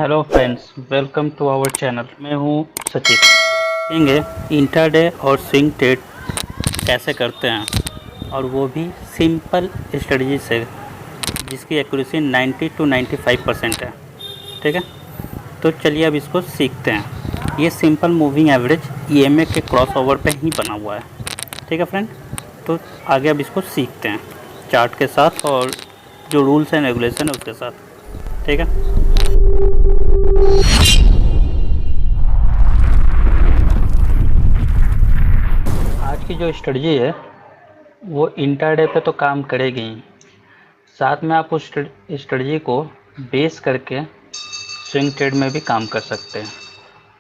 Hello friends, welcome to our channel. मैं हूं सचित। देखेंगे इंट्राडे और स्विंग ट्रेड कैसे करते हैं, और वो भी सिंपल स्ट्रेटजी से जिसकी एक्यूरेसी 90 to 95% है। ठीक है, तो चलिए अब इसको सीखते हैं। ये सिंपल मूविंग एवरेज ईएमए के क्रॉस ओवर पे ही बना हुआ है। ठीक है फ्रेंड, तो आगे अब इसको सीखते हैं चार्ट के साथ और जो रूल्स एंड रेगुलेशन है उसके साथ। ठीक है, आज की जो स्ट्रेटजी है वो इंट्राडे पे तो काम करेगी ही, साथ में आप उस स्ट्रेटजी को बेस करके स्विंग ट्रेड में भी काम कर सकते हैं,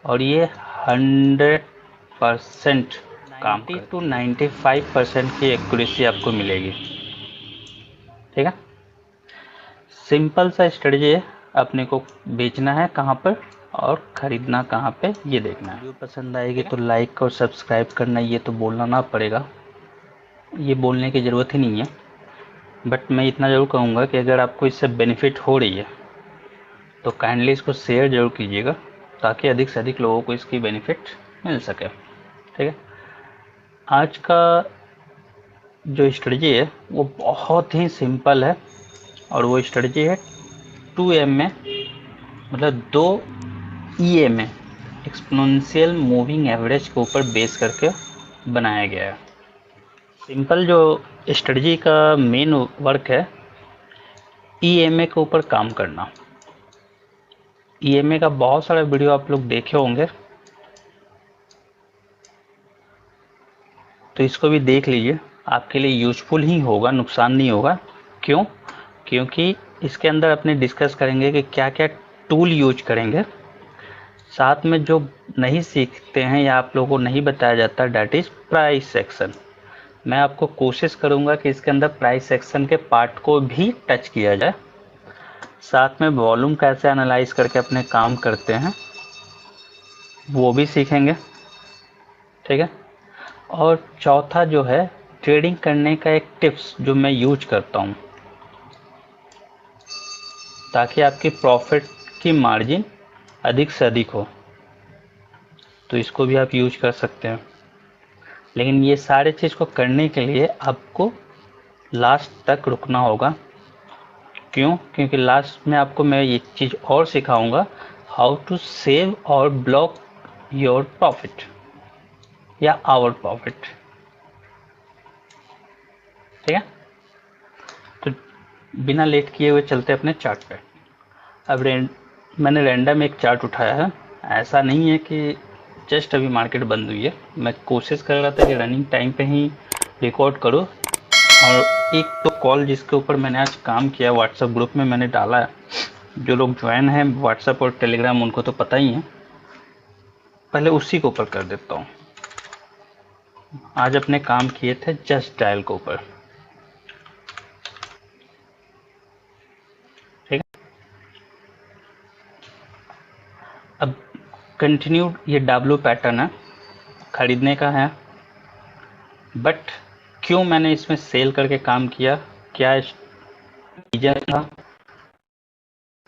और ये 100% काम 90 to 95% की एक्यूरेसी आपको मिलेगी। ठीक है, सिंपल सा स्ट्रेटजी है। अपने को बेचना है कहाँ पर और ख़रीदना कहाँ पे, ये देखना है। वीडियो पसंद आएगी तो लाइक और सब्सक्राइब करना, ये तो बोलना ना पड़ेगा, ये बोलने की ज़रूरत ही नहीं है। बट मैं इतना ज़रूर कहूँगा कि अगर आपको इससे बेनिफिट हो रही है तो काइंडली इसको शेयर ज़रूर कीजिएगा, ताकि अधिक से अधिक लोगों को इसकी बेनिफिट मिल सके। ठीक है, आज का जो स्ट्रेटजी है वो बहुत ही सिंपल है, और वो स्ट्रेटजी है 2M में, मतलब 2 EMA एक्सपोनेंशियल मूविंग एवरेज के ऊपर बेस करके बनाया गया है। सिंपल जो स्ट्रेटजी का मेन वर्क है EMA के ऊपर काम करना। EMA का बहुत सारा वीडियो आप लोग देखे होंगे, तो इसको भी देख लीजिए, आपके लिए यूजफुल ही होगा, नुकसान नहीं होगा। क्यों? क्योंकि इसके अंदर अपने डिस्कस करेंगे कि क्या क्या टूल यूज करेंगे। साथ में जो नहीं सीखते हैं या आप लोगों को नहीं बताया जाता, डैट इज़ प्राइस सेक्शन। मैं आपको कोशिश करूंगा कि इसके अंदर प्राइस सेक्शन के पार्ट को भी टच किया जाए। साथ में वॉल्यूम कैसे एनालाइज करके अपने काम करते हैं वो भी सीखेंगे। ठीक है, और चौथा जो है ट्रेडिंग करने का एक टिप्स जो मैं यूज करता हूँ, ताकि आपकी प्रॉफिट की मार्जिन अधिक से अधिक हो, तो इसको भी आप यूज कर सकते हैं। लेकिन ये सारे चीज़ को करने के लिए आपको लास्ट तक रुकना होगा। क्यों? क्योंकि लास्ट में आपको मैं ये चीज़ और सिखाऊंगा, हाउ टू सेव और ब्लॉक योर प्रॉफिट या आवर प्रॉफिट। ठीक है, तो बिना लेट किए हुए चलते अपने चार्ट पे। अब मैंने रैंडम एक चार्ट उठाया है। ऐसा नहीं है कि जस्ट अभी मार्केट बंद हुई है, मैं कोशिश कर रहा था कि रनिंग टाइम पे ही रिकॉर्ड करूँ। और एक तो कॉल जिसके ऊपर मैंने आज काम किया व्हाट्सएप ग्रुप में मैंने डाला है, जो लोग ज्वाइन हैं व्हाट्सएप और टेलीग्राम उनको तो पता ही है, पहले उसी के ऊपर कर देता हूँ। आज अपने काम किए थे जस्ट डायल के ऊपर। ठीक है, अब कंटिन्यू ये W पैटर्न है, खरीदने का है। बट क्यों मैंने इसमें सेल करके काम किया, क्या रीजन था,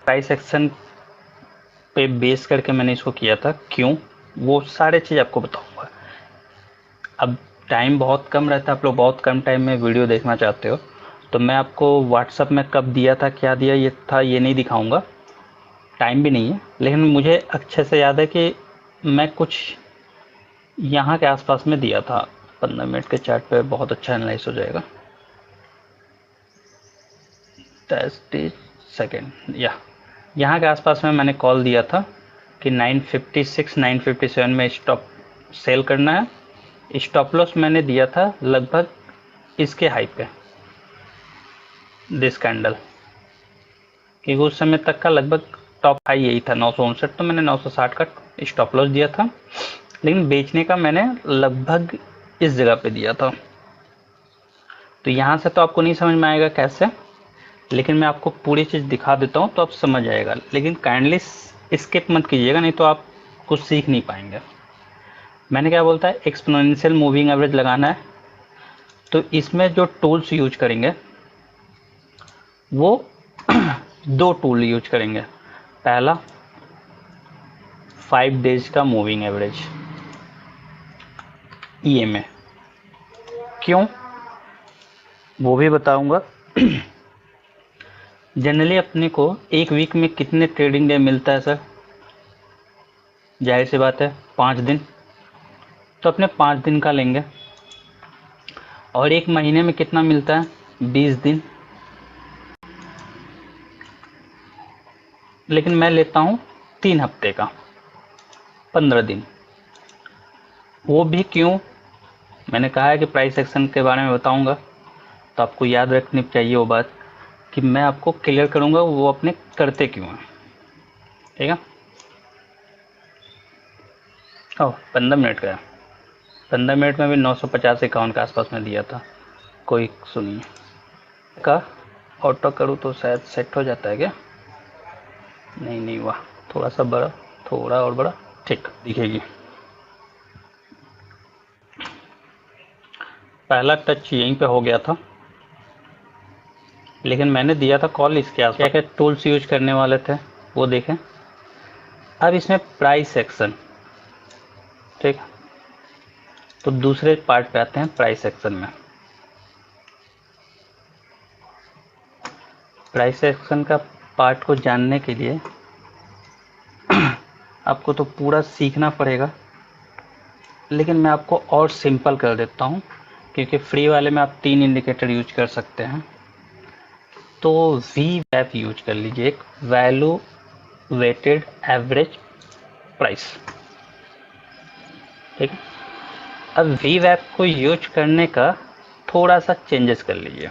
प्राइस एक्शन पे बेस करके मैंने इसको किया था, क्यों, वो सारे चीज़ आपको बताऊंगा। अब टाइम बहुत कम रहता है, आप लोग बहुत कम टाइम में वीडियो देखना चाहते हो, तो मैं आपको व्हाट्सएप में कब दिया था, क्या दिया ये था, ये नहीं दिखाऊंगा, टाइम भी नहीं है। लेकिन मुझे अच्छे से याद है कि मैं कुछ यहाँ के आसपास में दिया था। 15 मिनट के चार्ट पे बहुत अच्छा एनालाइज हो जाएगा। 30 सेकेंड या यहाँ के आसपास में मैंने कॉल दिया था कि 956 957 में स्टॉप सेल करना है। स्टॉप लॉस मैंने दिया था लगभग इसके हाई पे, दिस कैंडल, क्योंकि उस समय तक का लगभग टॉप हाई यही था 959, तो मैंने 960 का स्टॉप लॉस दिया था। लेकिन बेचने का मैंने लगभग इस जगह पे दिया था। तो यहाँ से तो आपको नहीं समझ में आएगा कैसे, लेकिन मैं आपको पूरी चीज़ दिखा देता हूँ तो आप समझ आएगा। लेकिन काइंडली स्किप मत कीजिएगा, नहीं तो आप कुछ सीख नहीं पाएंगे। मैंने क्या बोलता है, एक्सपोनेंशियल मूविंग एवरेज लगाना है, तो इसमें जो टूल्स यूज करेंगे वो 2 टूल यूज करेंगे। पहला 5 डेज का मूविंग एवरेज EMA। क्यों, वो भी बताऊंगा। जनरली अपने को एक वीक में कितने ट्रेडिंग डे मिलता है सर? जाहिर सी बात है 5 दिन, तो अपने 5 दिन का लेंगे। और एक महीने में कितना मिलता है? 20 दिन। लेकिन मैं लेता हूँ 3 हफ्ते का, 15 दिन। वो भी क्यों? मैंने कहा है कि प्राइस एक्शन के बारे में बताऊंगा, तो आपको याद रखनी चाहिए वो बात कि मैं आपको क्लियर करूंगा वो अपने करते क्यों हैं। ठीक है। ओह 15 मिनट का है। 15 मिनट में भी 950-51 के आसपास में दिया था। कोई सुनिए का ऑटो करूँ तो शायद सेट हो जाता है क्या? नहीं हुआ। थोड़ा सा बड़ा, थोड़ा और बड़ा, ठीक दिखेगी। पहला टच यहीं पे हो गया था, लेकिन मैंने दिया था कॉल इसके आसपास। क्या क्या टूल्स यूज करने वाले थे वो देखें। अब इसमें प्राइस एक्शन, ठीक, तो दूसरे पार्ट पे आते हैं प्राइस एक्शन में। प्राइस एक्शन का पार्ट को जानने के लिए आपको तो पूरा सीखना पड़ेगा, लेकिन मैं आपको और सिंपल कर देता हूँ, क्योंकि फ्री वाले में आप 3 इंडिकेटर यूज कर सकते हैं। तो VWAP यूज कर लीजिए, एक वैल्यू वेटेड एवरेज प्राइस। ठीक है। अब VWAP को यूज करने का थोड़ा सा चेंजेस कर लीजिए,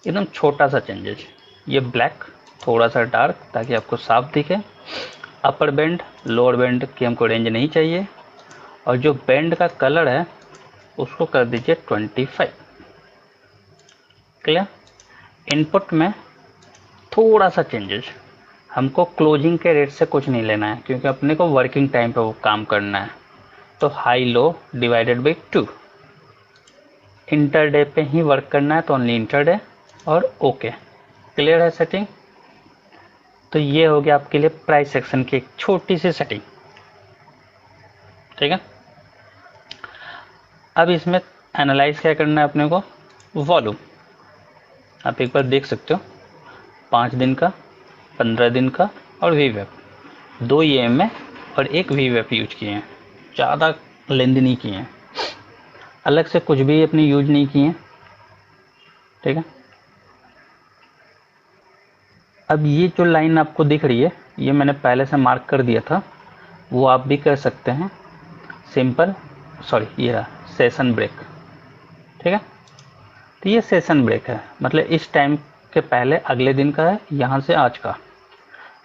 एकदम छोटा सा चेंजेस। ये ब्लैक थोड़ा सा डार्क, ताकि आपको साफ दिखे। अपर बैंड लोअर बैंड की हमको रेंज नहीं चाहिए, और जो बैंड का कलर है उसको कर दीजिए 25। क्लियर। इनपुट में थोड़ा सा चेंजेस, हमको क्लोजिंग के रेट से कुछ नहीं लेना है, क्योंकि अपने को वर्किंग टाइम पे वो काम करना है। तो high low divided by 2, intraday पे ही वर्क करना है, तो ओनली इंटरडे और ओके। क्लियर है सेटिंग? तो ये हो गया आपके लिए प्राइस सेक्शन की एक छोटी सी सेटिंग। ठीक है। अब इसमें एनालाइज क्या करना है अपने को? वॉल्यूम। आप एक बार देख सकते हो, 5 दिन का, 15 दिन का और VWAP, 2 EMA और एक VWAP यूज किए हैं, ज़्यादा लेंथ नहीं किए हैं, अलग से कुछ भी अपने यूज नहीं किए हैं। ठीक है। अब ये जो लाइन आपको दिख रही है, ये मैंने पहले से मार्क कर दिया था, वो आप भी कर सकते हैं। सिंपल, सॉरी, ये रहा सेशन ब्रेक। ठीक है। तो ये सेशन ब्रेक है, मतलब इस टाइम के पहले अगले दिन का है, यहाँ से आज का।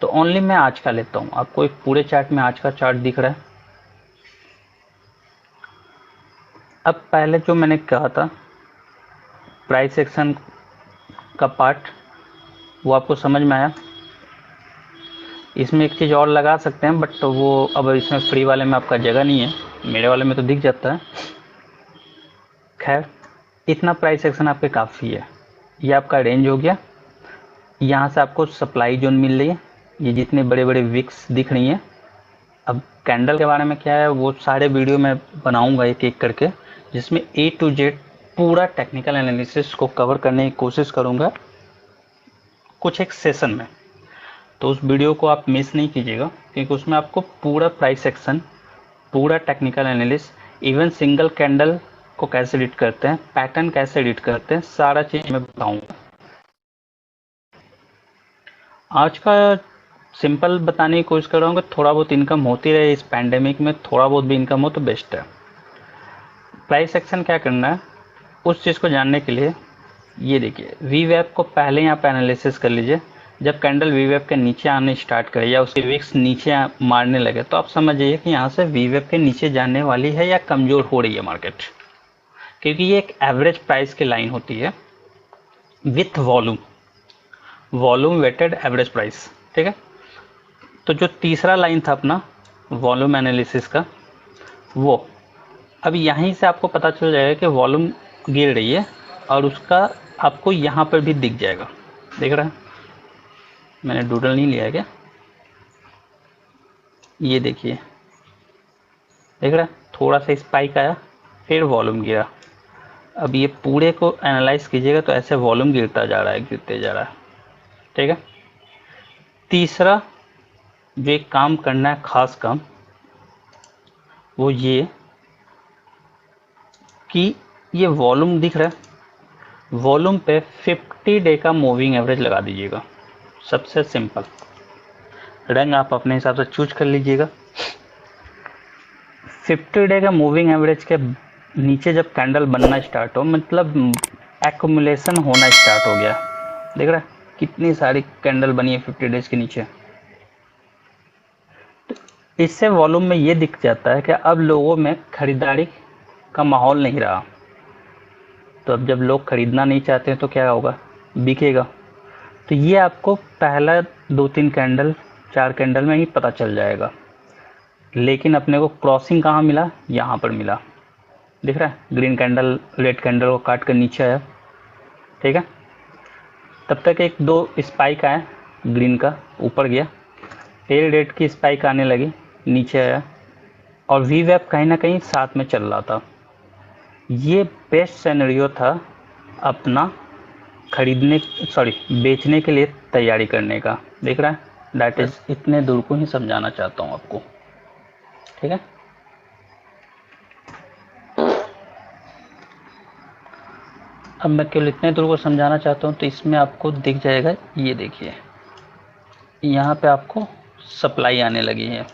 तो ओनली मैं आज का लेता हूँ। आपको एक पूरे चार्ट में आज का चार्ट दिख रहा है। अब पहले जो मैंने कहा था प्राइस एक्शन का पार्ट, वो आपको समझ में आया। इसमें एक चीज़ और लगा सकते हैं, बट तो वो अब इसमें फ्री वाले में आपका जगह नहीं है, मेरे वाले में तो दिख जाता है। खैर, इतना प्राइस एक्शन आपके काफ़ी है। ये आपका रेंज हो गया। यहाँ से आपको सप्लाई जोन मिल रही है, ये जितने बड़े बड़े विक्स दिख रही हैं। अब कैंडल के बारे में क्या है, वो सारे वीडियो मैं बनाऊंगा एक एक करके, जिसमें A to Z पूरा टेक्निकल एनालिसिस को कवर करने की कोशिश करूंगा कुछ एक सेशन में। तो उस वीडियो को आप मिस नहीं कीजिएगा, क्योंकि उसमें आपको पूरा प्राइस एक्शन, पूरा technical analysis, even single candle को कैसे एडिट करते हैं, पैटर्न कैसे एडिट करते हैं, सारा चीज़ मैं बताऊंगा। आज का सिंपल बताने की कोशिश कर रहा हूँ कि थोड़ा बहुत इनकम होती रहे इस पैंडेमिक में, थोड़ा बहुत भी इनकम हो तो बेस्ट है। प्राइस एक्शन क्या करना है, उस चीज़ को जानने के लिए ये देखिए, VWAP को पहले यहाँ पे एनालिसिस कर लीजिए। जब कैंडल VWAP के नीचे आने स्टार्ट करे या उसके विक्स नीचे मारने लगे, तो आप समझ जाइए कि यहाँ से VWAP के नीचे जाने वाली है या कमज़ोर हो रही है मार्केट, क्योंकि ये एक एवरेज प्राइस की लाइन होती है with volume, volume weighted average price. ठीक है। तो जो तीसरा लाइन था अपना वॉल्यूम एनालिसिस का, वो अब यहीं से आपको पता चल जाएगा कि वॉल्यूम गिर रही है, और उसका आपको यहाँ पर भी दिख जाएगा। देख रहा है, मैंने डूडल नहीं लिया है क्या? ये देखिए, देख रहा है, थोड़ा सा स्पाइक आया, फिर वॉल्यूम गिरा। अब ये पूरे को एनालाइज कीजिएगा तो ऐसे वॉल्यूम गिरता जा रहा है, गिरते जा रहा है। ठीक है। तीसरा जो एक काम करना है, खास काम, वो ये कि ये वॉल्यूम दिख रहा है, वॉल्यूम पे 50 डे का मूविंग एवरेज लगा दीजिएगा। सबसे सिंपल रंग आप अपने हिसाब से चूज कर लीजिएगा। 50 डे का मूविंग एवरेज के नीचे जब कैंडल बनना स्टार्ट हो, मतलब एक्यूमुलेशन होना स्टार्ट हो गया, देख रहा है कितनी सारी कैंडल बनी है 50 डेज के नीचे। तो इससे वॉल्यूम में ये दिख जाता है कि अब लोगों में खरीदारी का माहौल नहीं रहा। तो अब जब लोग खरीदना नहीं चाहते हैं तो क्या होगा, बिकेगा। तो ये आपको पहला 2-3 कैंडल 4 कैंडल में ही पता चल जाएगा। लेकिन अपने को क्रॉसिंग कहाँ मिला, यहाँ पर मिला, दिख रहा है, ग्रीन कैंडल रेड कैंडल को काट कर नीचे आया। ठीक है। तब तक 1-2 स्पाइक आया, ग्रीन का ऊपर गया, टेल रेड की स्पाइक आने लगी, नीचे आया, और वी वेब कहीं ना कहीं साथ में चल रहा था। ये बेस्ट सिनेरियो था अपना बेचने के लिए तैयारी करने का। देख रहा है, दैट इज, इतने दूर को ही समझाना चाहता हूँ आपको। ठीक है। अब मैं केवल इतने दूर को समझाना चाहता हूँ, तो इसमें आपको दिख जाएगा, ये देखिए यहाँ पे आपको सप्लाई आने लगी है,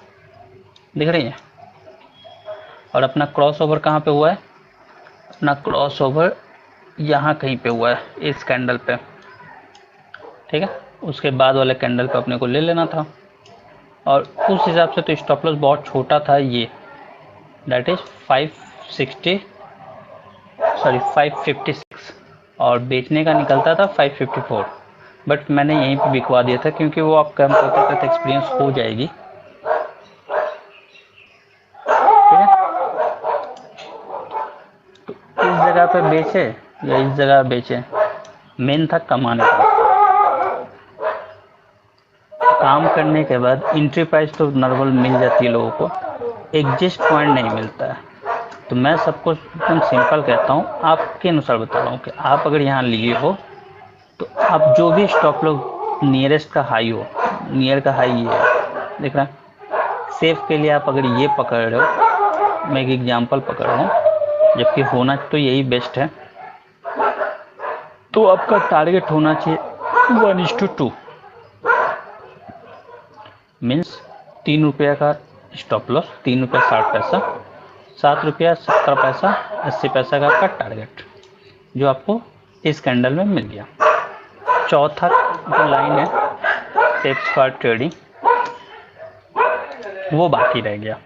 दिख रही है। और अपना क्रॉस ओवर कहाँ पे हुआ है, अपना क्रॉस ओवर यहाँ कहीं पे हुआ है, इस कैंडल पे। ठीक है। उसके बाद वाले कैंडल पे अपने को ले लेना था, और उस हिसाब से तो स्टॉप लॉस बहुत छोटा था, ये दैट इज 556, और बेचने का निकलता था 554। बट मैंने यहीं पे बिकवा दिया था, क्योंकि वो आप कम करते करते एक्सपीरियंस हो जाएगी। ठीक है। तो इस जगह पे बेचे या इस जगह बेचे, मेन था कमाने का। काम करने के बाद एंट्री प्राइस तो नॉर्मल मिल जाती है लोगों को, एग्जिस्ट पॉइंट नहीं मिलता है। तो मैं सबको एकदम सिंपल कहता हूँ, आपके अनुसार बता रहा हूँ कि आप अगर यहाँ लिए हो तो आप जो भी स्टॉप लॉस नियरेस्ट का हाई हो, नियर का हाई ये है, देख रहा है। सेफ के लिए आप अगर ये पकड़ रहे हो, मैं एक एग्जांपल पकड़ रहा हूँ, जबकि होना तो यही बेस्ट है, तो आपका टारगेट होना चाहिए 1:2, मीन्स 3 रुपया का स्टॉप लॉस, 3 रुपया 60 पैसा, 7 रुपया 70 पैसा, 80 पैसा का आपका टारगेट, जो आपको इस कैंडल में मिल गया। चौथा जो लाइन है टिप्स फॉर ट्रेडिंग, वो बाकी रह गया।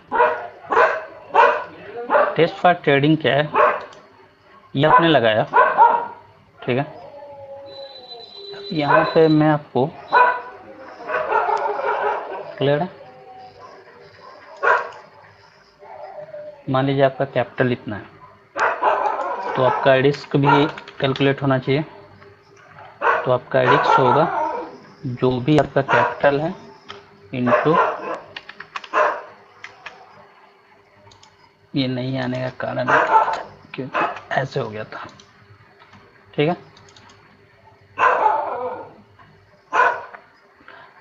टिप्स फॉर ट्रेडिंग क्या है, ये आपने लगाया। ठीक है। यहाँ पे मैं आपको, क्लियर है, मान लीजिए आपका कैपिटल इतना है, तो आपका रिस्क भी कैलकुलेट होना चाहिए। तो आपका रिस्क होगा जो भी आपका कैपिटल है इनटू, ये नहीं आने का कारण है क्योंकि ऐसे हो गया था। ठीक है।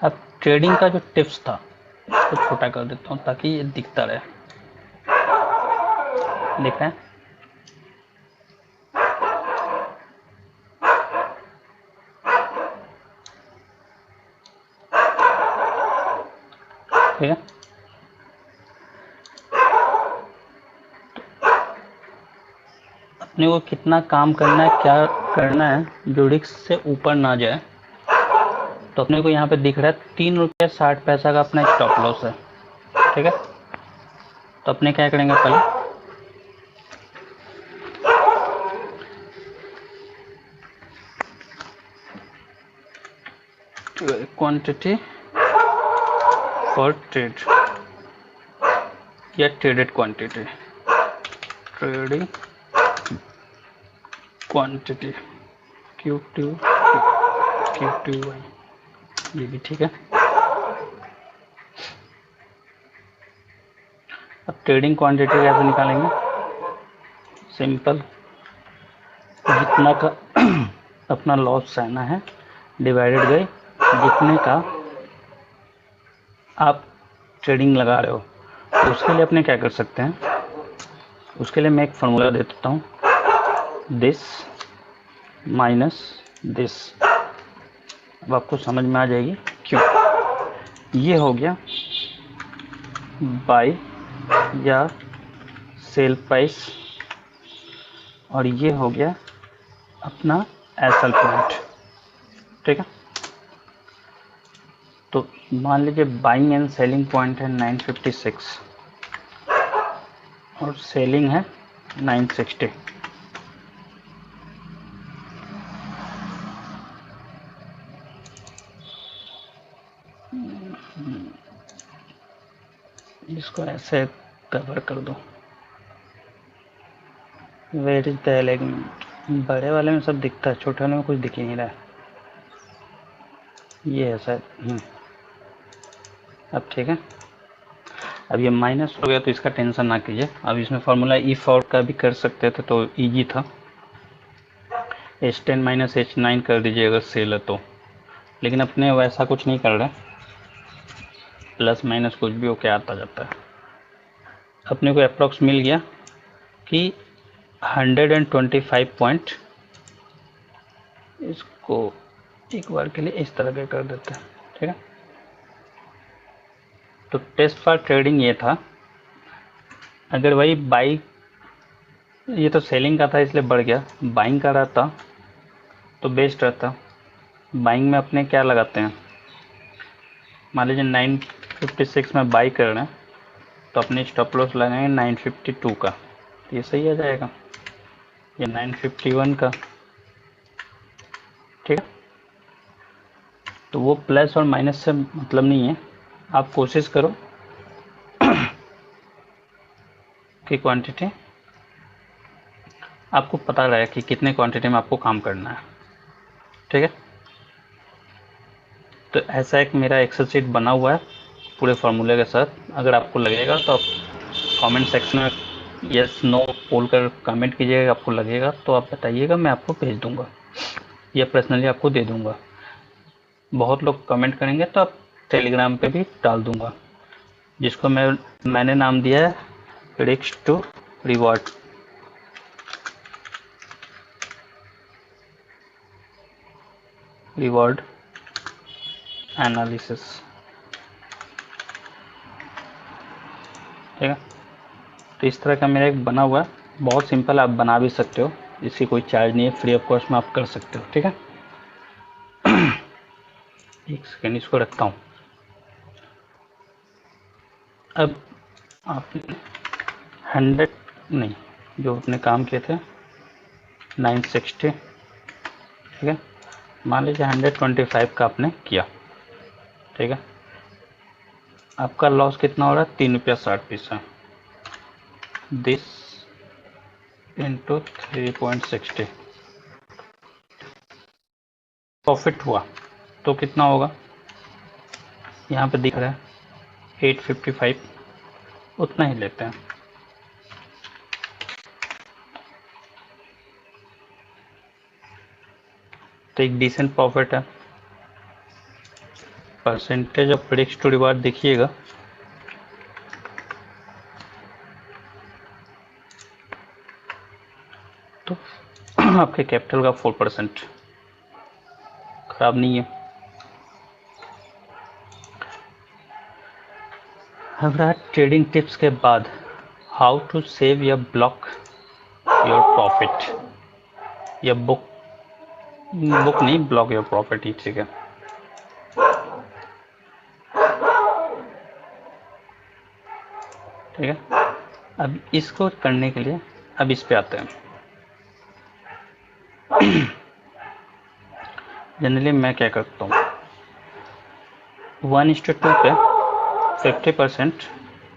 अब ट्रेडिंग का जो टिप्स था इसको छोटा कर देता हूँ ताकि ये दिखता रहे, देख रहे हैं। ठीक है। अपने को कितना काम करना है, क्या करना है जो रिस्क से ऊपर ना जाए। तो अपने को यहाँ पे दिख रहा है 3 रुपये 60 पैसा का अपना स्टॉप लॉस है। ठीक है। तो अपने क्या करेंगे, पहले क्वांटिटी फॉर ट्रेड या traded quantity, trading quantity Q2Y, ये भी ठीक है। अब ट्रेडिंग क्वांटिटी कैसे निकालेंगे? सिंपल, जितना का अपना लॉस सहना है डिवाइडेड बाई जितने का आप ट्रेडिंग लगा रहे हो। तो उसके लिए अपने क्या कर सकते हैं, उसके लिए मैं एक फार्मूला दे देता हूँ, दिस माइनस दिस। अब आपको समझ में आ जाएगी क्यों। ये हो गया बाय या सेल प्राइस और ये हो गया अपना एसएल पॉइंट, ठीक है। तो मान लीजिए बाइंग एंड सेलिंग पॉइंट है 956 और सेलिंग है 960। इसको ऐसे कवर कर दो। वेयर इज द एलिमेंट, बड़े वाले में सब दिखता है, छोटे वाले में कुछ दिख ही नहीं रहा है। ये है शायद। अब ठीक है। अब ये माइनस हो गया तो इसका टेंशन ना कीजिए। अब इसमें फार्मूला इफ और का भी कर सकते थे तो इजी था। H10 माइनस H9 कर दीजिए अगर सेल है तो, लेकिन अपने वैसा कुछ नहीं कर रहे, प्लस माइनस कुछ भी होके आता जाता है। अपने को अप्रॉक्स मिल गया कि 125 पॉइंट। इसको एक बार के लिए इस तरह के कर देते हैं, ठीक है। तो टेस्ट फॉर ट्रेडिंग ये था, अगर वही बाई, ये तो सेलिंग का था इसलिए बढ़ गया, बाइंग का रहता तो बेस्ट रहता। बाइंग में अपने क्या लगाते हैं, मान लीजिए 956 में बाई कर रहे हैं तो अपने स्टॉप लॉस लगाएंगे 952 का, तो ये सही आ जाएगा, ये 951 का, ठीक है। तो वो प्लस और माइनस से मतलब नहीं है, आप कोशिश करो कि क्वांटिटी आपको पता रहे कि कितने क्वांटिटी में आपको काम करना है, ठीक है। तो ऐसा एक मेरा एक्सेल शीट बना हुआ है पूरे फार्मूले के साथ। अगर आपको लगेगा तो आप कमेंट सेक्शन में यस नो बोल कर कमेंट कीजिएगा, आपको लगेगा तो आप बताइएगा, मैं आपको भेज दूंगा या पर्सनली आपको दे दूंगा। बहुत लोग कमेंट करेंगे तो आप टेलीग्राम पे भी डाल दूंगा, जिसको मैंने नाम दिया है risk to reward. Reward analysis, ठीक है। तो इस तरह का मेरा एक बना हुआ है, बहुत सिंपल, आप बना भी सकते हो, इसकी कोई चार्ज नहीं है, फ्री ऑफ कॉस्ट में आप कर सकते हो, ठीक है। एक सेकेंड इसको रखता हूँ। अब आपने 100 नहीं, जो अपने काम किए थे 960, ठीक है। मान लीजिए 125 का आपने किया, ठीक है। आपका लॉस कितना हो रहा है, 3 रुपया 60 पैसा। दिस इंटू 3.60, प्रॉफिट हुआ तो कितना होगा, यहाँ पे दिख रहा है 855, उतना ही लेते हैं। तो एक डिसेंट प्रॉफिट है। Percentage of risk to reward देखिएगा, तो आपके कैपिटल का 4%, खराब नहीं है। अब रहा ट्रेडिंग टिप्स के बाद, हाउ टू सेव या ब्लॉक योर प्रॉफिट, या बुक नहीं, ब्लॉक योर प्रॉफिट ही ठीक है। ठीक है, अब इसको करने के लिए अब इस पे आते हैं। जनरली मैं क्या करता हूँ, 1:2 पे 50%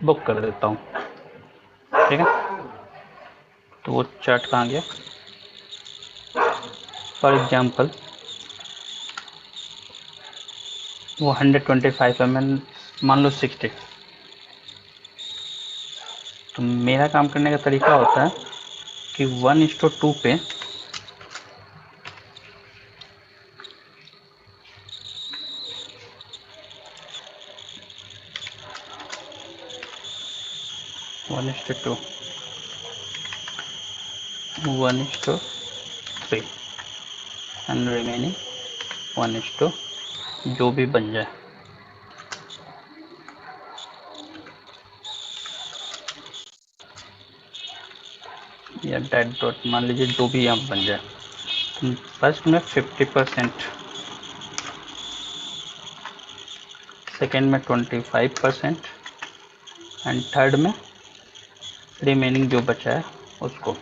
बुक कर देता हूँ, ठीक है। तो वो चार्ट कहाँ गया, फॉर एग्जाम्पल वो 125 है, मैं मान लो 60, तो मेरा काम करने का तरीका होता है कि 1:2 पे one is two 1:3 and remaining 1:, जो भी बन जाए। या डेट डॉट मान लीजिए, जो भी यहाँ बन जाए। फर्स्ट में 50%, सेकेंड में 25% एंड थर्ड में रिमेनिंग जो बचा है उसको।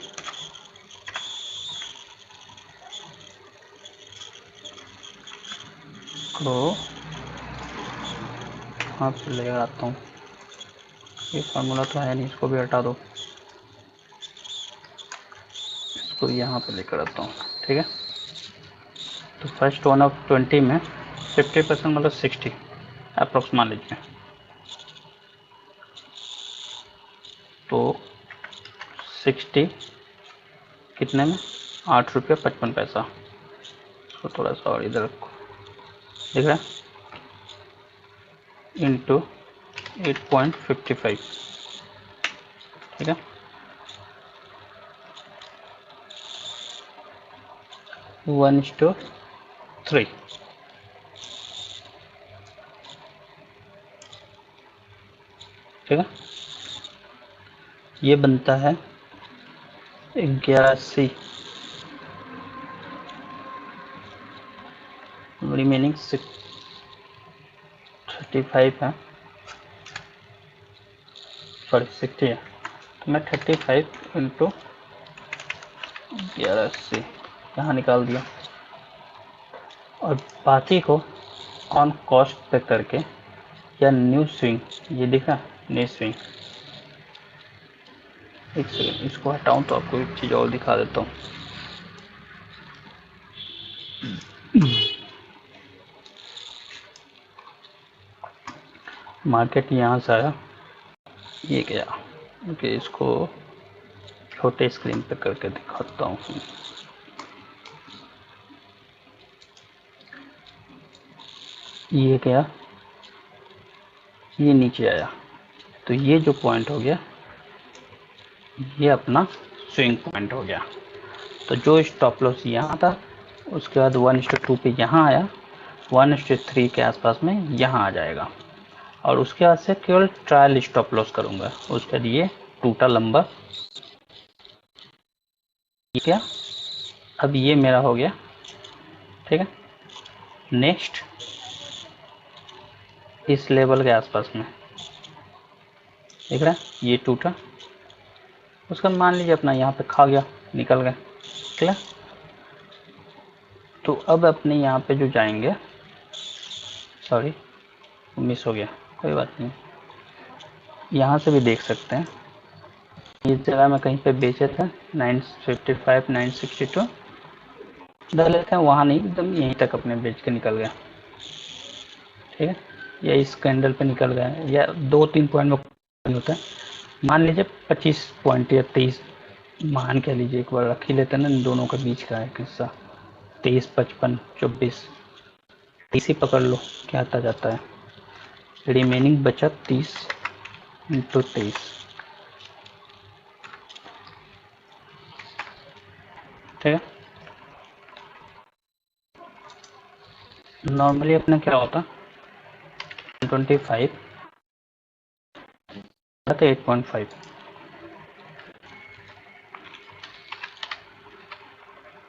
तो कहाँ से ले आता हूँ, ये फार्मूला तो है नहीं, इसको भी हटा दो, इसको यहाँ पे लेकर आता हूँ। ठीक है, तो फर्स्ट 1/20 में 50% मतलब 60 अप्रोक्स मान लीजिए। तो 60 कितने में, 8 रुपया 55 पैसा। इसको थोड़ा सा और इधर रखो, दिख रहा है, इंटू 8.55। ठीक है, 1:3। ठीक है, ये बनता है 81। रिमेनिंग 35 है, सॉरी 60 है। तो मैं 35 इंटू 81 यहाँ निकाल दिया, और बाकी को ऑन कॉस्ट पे करके, या न्यू स्विंग, ये दिखा न्यू स्विंग। एक सेकेंड, इसको हटाऊं तो आपको एक चीज़ और दिखा देता हूँ। मार्केट यहाँ से आया, ये गया। ओके, इसको छोटे स्क्रीन पे करके दिखाता हूँ। ये गया, ये नीचे आया, तो ये जो पॉइंट हो गया, ये अपना स्विंग पॉइंट हो गया। तो जो स्टॉप लॉस यहाँ था, उसके बाद 1:2 पे यहाँ आया, 1:3 के आसपास में यहाँ आ जाएगा, और उसके बाद से केवल ट्रायल स्टॉप लॉस करूँगा। उसके लिए टूटा लंबा, क्या, अब ये मेरा हो गया। ठीक है, नेक्स्ट इस लेवल के आसपास में, देख रहा है, ये टूटा, उसका मान लीजिए अपना यहाँ पे खा गया, निकल गया। क्लियर, तो अब अपने यहाँ पे जो जाएंगे, सॉरी मिस हो गया, कोई बात नहीं, यहाँ से भी देख सकते हैं। इस जगह में कहीं पे बेचे थे 955 962, इधर लेते हैं, वहाँ नहीं, एकदम यहीं तक अपने बेच के निकल गया। ठीक है, या इस कैंडल पे निकल गया, या 2-3 पॉइंट में होता है। मान लीजिए 25 पॉइंट या 23 मान कह लीजिए, एक बार रख ही लेते हैं ना, इन दोनों के बीच का एक हिस्सा, 23, 55, 24, 30 ही पकड़ लो, क्या आता जाता है। रिमेनिंग बचा 30 इंटू 23। ठीक है, नॉर्मली अपना क्या होता, 25 8.5,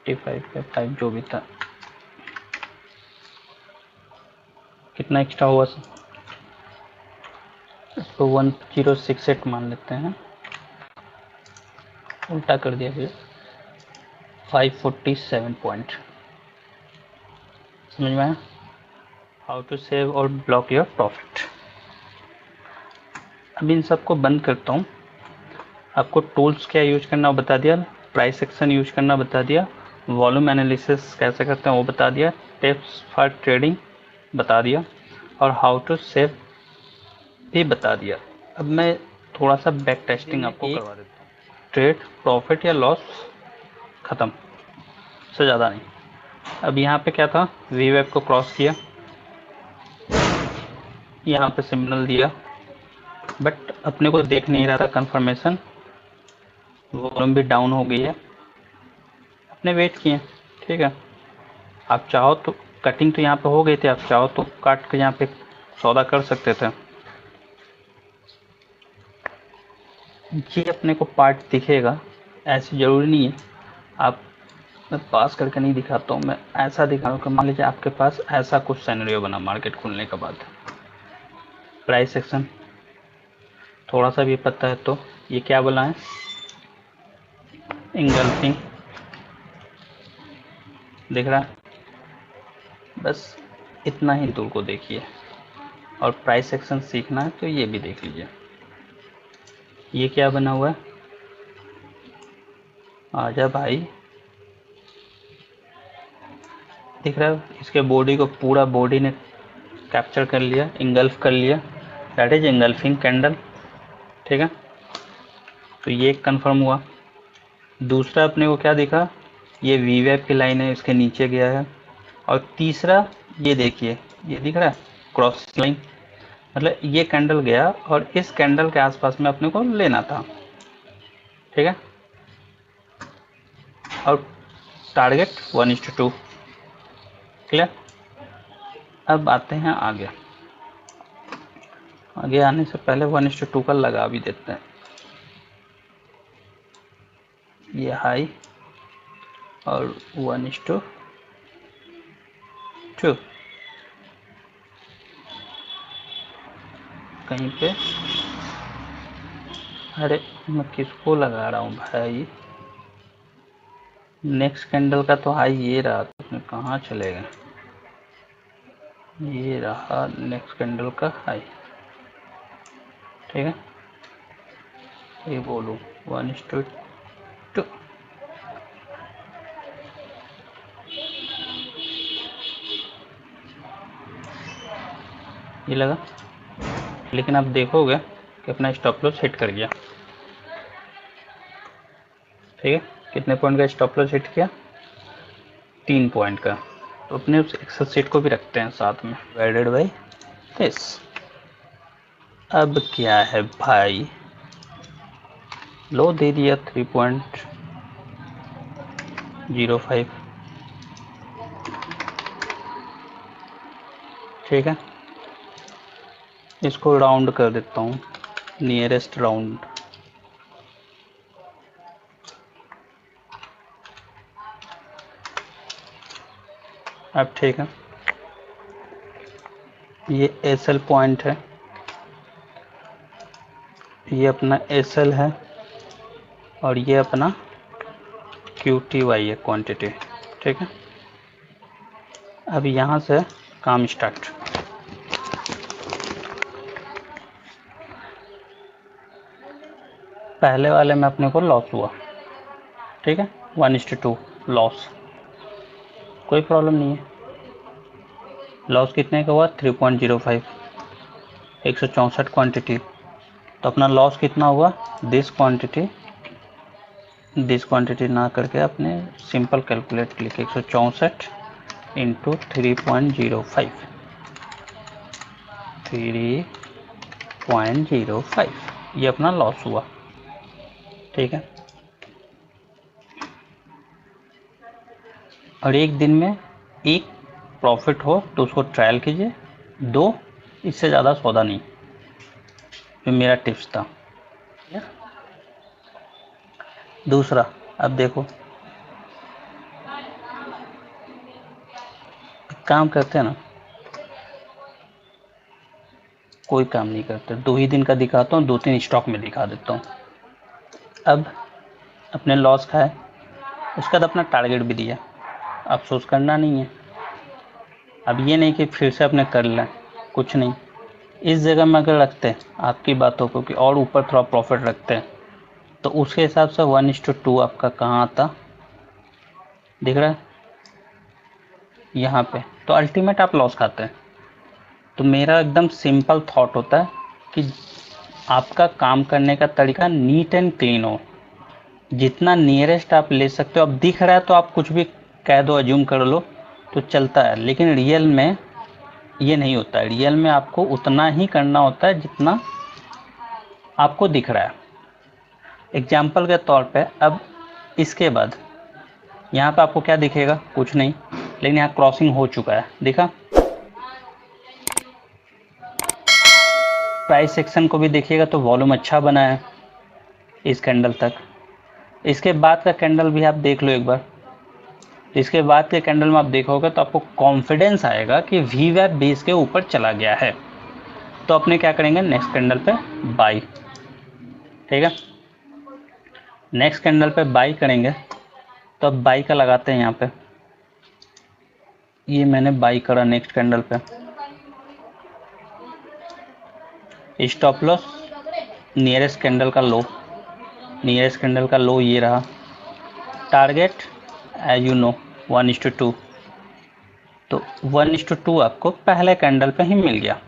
55 पे 5 जो भी था, कितना एक्स्ट्रा हुआ, इसको 1068 मान लेते हैं, उल्टा कर दिया फिर 547 पॉइंट। समझ में आया, हाउ टू सेव और ब्लॉक योर प्रॉफिट। अब इन सबको बंद करता हूँ। आपको टूल्स क्या यूज करना वो बता दिया, प्राइस एक्शन यूज करना बता दिया, वॉल्यूम एनालिसिस कैसे करते हैं वो बता दिया, टिप्स फॉर ट्रेडिंग बता दिया, और हाउ टू सेव भी बता दिया। अब मैं थोड़ा सा बैक टेस्टिंग आपको करवा देता हूँ। ट्रेड प्रॉफिट या लॉस ख़त्म, से ज़्यादा नहीं। अब यहाँ पे क्या था, वी वेब को क्रॉस किया, यहाँ पे सिग्नल दिया, बट अपने को देख नहीं रहा था कंफर्मेशन, वॉल्यूम भी डाउन हो गई है, अपने वेट किए। ठीक है, आप चाहो तो कटिंग तो यहाँ पे हो गई थी, आप चाहो तो काट के यहाँ पे सौदा कर सकते थे। ये अपने को पार्ट दिखेगा, ऐसी ज़रूरी नहीं है। आप, मैं पास करके नहीं दिखाता हूँ, मैं ऐसा दिखा रहा हूँ कि मान लीजिए आपके पास ऐसा कुछ सिनेरियो बना मार्केट खुलने के बाद, प्राइस सेक्शन थोड़ा सा भी पता है तो ये क्या बोला है, इंगल्फिंग दिख रहा है, बस इतना ही दूर को देखिए। और प्राइस सेक्शन सीखना है तो ये भी देख लीजिए, ये क्या बना हुआ है, आजा भाई, दिख रहा है, इसके बॉडी को पूरा बॉडी ने कैप्चर कर लिया, इंगल्फ कर लिया, दैट इज इंगल्फिंग कैंडल। ठीक है, तो ये कंफर्म हुआ। दूसरा अपने को क्या दिखा, ये वी वेब की लाइन है, इसके नीचे गया है। और तीसरा ये देखिए, ये दिख रहा है क्रॉस लाइन, मतलब ये कैंडल गया और इस कैंडल के आसपास में अपने को लेना था। ठीक है, और टारगेट 1:2, क्लियर। अब आते हैं आगे, आगे आने से पहले 1:2 का लगा भी देते हैं। ये हाई और 1:2, कहीं पे, अरे मैं किसको लगा रहा हूँ भाई, नेक्स्ट कैंडल का तो हाई ये रहा, तो कहाँ चले गए, ये रहा नेक्स्ट कैंडल का हाई। ठीक है, ये बोलूँ 1:2, ये लगा, लेकिन आप देखोगे कि अपना स्टॉप लॉस हिट कर गया। ठीक है, कितने पॉइंट का स्टॉप लॉस हिट किया, 3 पॉइंट का। तो अपने उस एक्सेल सीट को भी रखते हैं साथ में, डिवाइडेड बाई दिस। अब क्या है भाई, लो दे दिया 3.05। ठीक है, इसको राउंड कर देता हूँ, नियरेस्ट राउंड, अब ठीक है, ये एसएल पॉइंट है, ये अपना एसएल है, और ये अपना QTY है, क्वांटिटी। ठीक है, अब यहाँ से काम स्टार्ट। पहले वाले में अपने को लॉस हुआ, ठीक है, 1:2 लॉस, कोई प्रॉब्लम नहीं है। लॉस कितने का हुआ, 3.05, 164 क्वांटिटी। तो अपना लॉस कितना हुआ, दिस क्वांटिटी ना करके अपने सिंपल कैलकुलेट लिखे, 164 इंटू 3.05, 3.05, ये अपना लॉस हुआ। ठीक है, और एक दिन में एक प्रॉफिट हो तो उसको ट्रायल कीजिए, 2 इससे ज़्यादा सौदा नहीं, जो मेरा टिप्स था। दूसरा, अब देखो, काम करते हैं ना, कोई काम नहीं करते, 2 ही दिन का दिखाता हूँ, 2-3 स्टॉक में दिखा देता हूँ। अब अपने लॉस खाए, उसका तो अपना टारगेट भी दिया, अफसोस करना नहीं है। अब ये नहीं कि फिर से अपने कर लें, कुछ नहीं, इस जगह में अगर रखते हैं आपकी बातों को कि और ऊपर थोड़ा प्रॉफिट रखते हैं, तो उसके हिसाब से 1:2 आपका कहाँ आता, दिख रहा है यहाँ पे, तो अल्टीमेट आप लॉस खाते हैं। तो मेरा एकदम सिंपल थॉट होता है कि आपका काम करने का तरीका नीट एंड क्लीन हो, जितना नियरेस्ट आप ले सकते हो। अब दिख रहा है तो आप कुछ भी कह दो, अज्यूम कर लो तो चलता है, लेकिन रियल में ये नहीं होता है। रियल में आपको उतना ही करना होता है जितना आपको दिख रहा है। एग्जाम्पल के तौर पे अब इसके बाद यहाँ पे आपको क्या दिखेगा, कुछ नहीं, लेकिन यहाँ क्रॉसिंग हो चुका है, देखा। प्राइस सेक्शन को भी देखिएगा तो वॉल्यूम अच्छा बना है इस कैंडल तक। इसके बाद का कैंडल भी आप देख लो एक बार। इसके बाद के कैंडल में आप देखोगे तो आपको कॉन्फिडेंस आएगा कि वी वेब बेस के ऊपर चला गया है। तो अपने क्या करेंगे, नेक्स्ट कैंडल पे बाई, ठीक है। नेक्स्ट कैंडल पे बाई करेंगे तो अब बाई का लगाते हैं यहाँ पे। ये मैंने बाई करा नेक्स्ट कैंडल पे। स्टॉप लॉस नियरेस्ट कैंडल का लो, नियरेस्ट कैंडल का लो ये रहा। टारगेट एज यू नो 1:2, तो 1:2 आपको पहले कैंडल पे ही मिल गया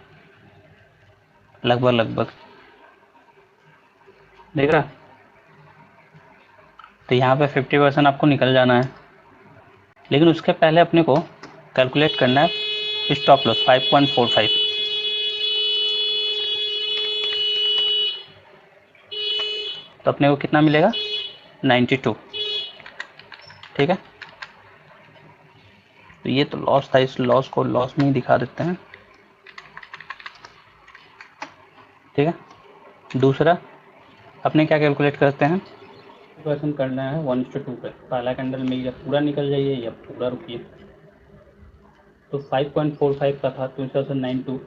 लगभग, देख रहा। तो यहाँ पे 50% आपको निकल जाना है, लेकिन उसके पहले अपने को कैलकुलेट करना है स्टॉप लॉस 5.45। तो अपने को कितना मिलेगा, 92, ठीक है। तो ये तो लॉस था, इस लॉस को लॉस में ही दिखा देते हैं, ठीक है। दूसरा अपने क्या कैलकुलेट करते हैं, क्वेश्चन करना है 1:2 पे। पहला कैंडल में या पूरा निकल जाइए या पूरा रुकिए। तो 5.45 का था 2092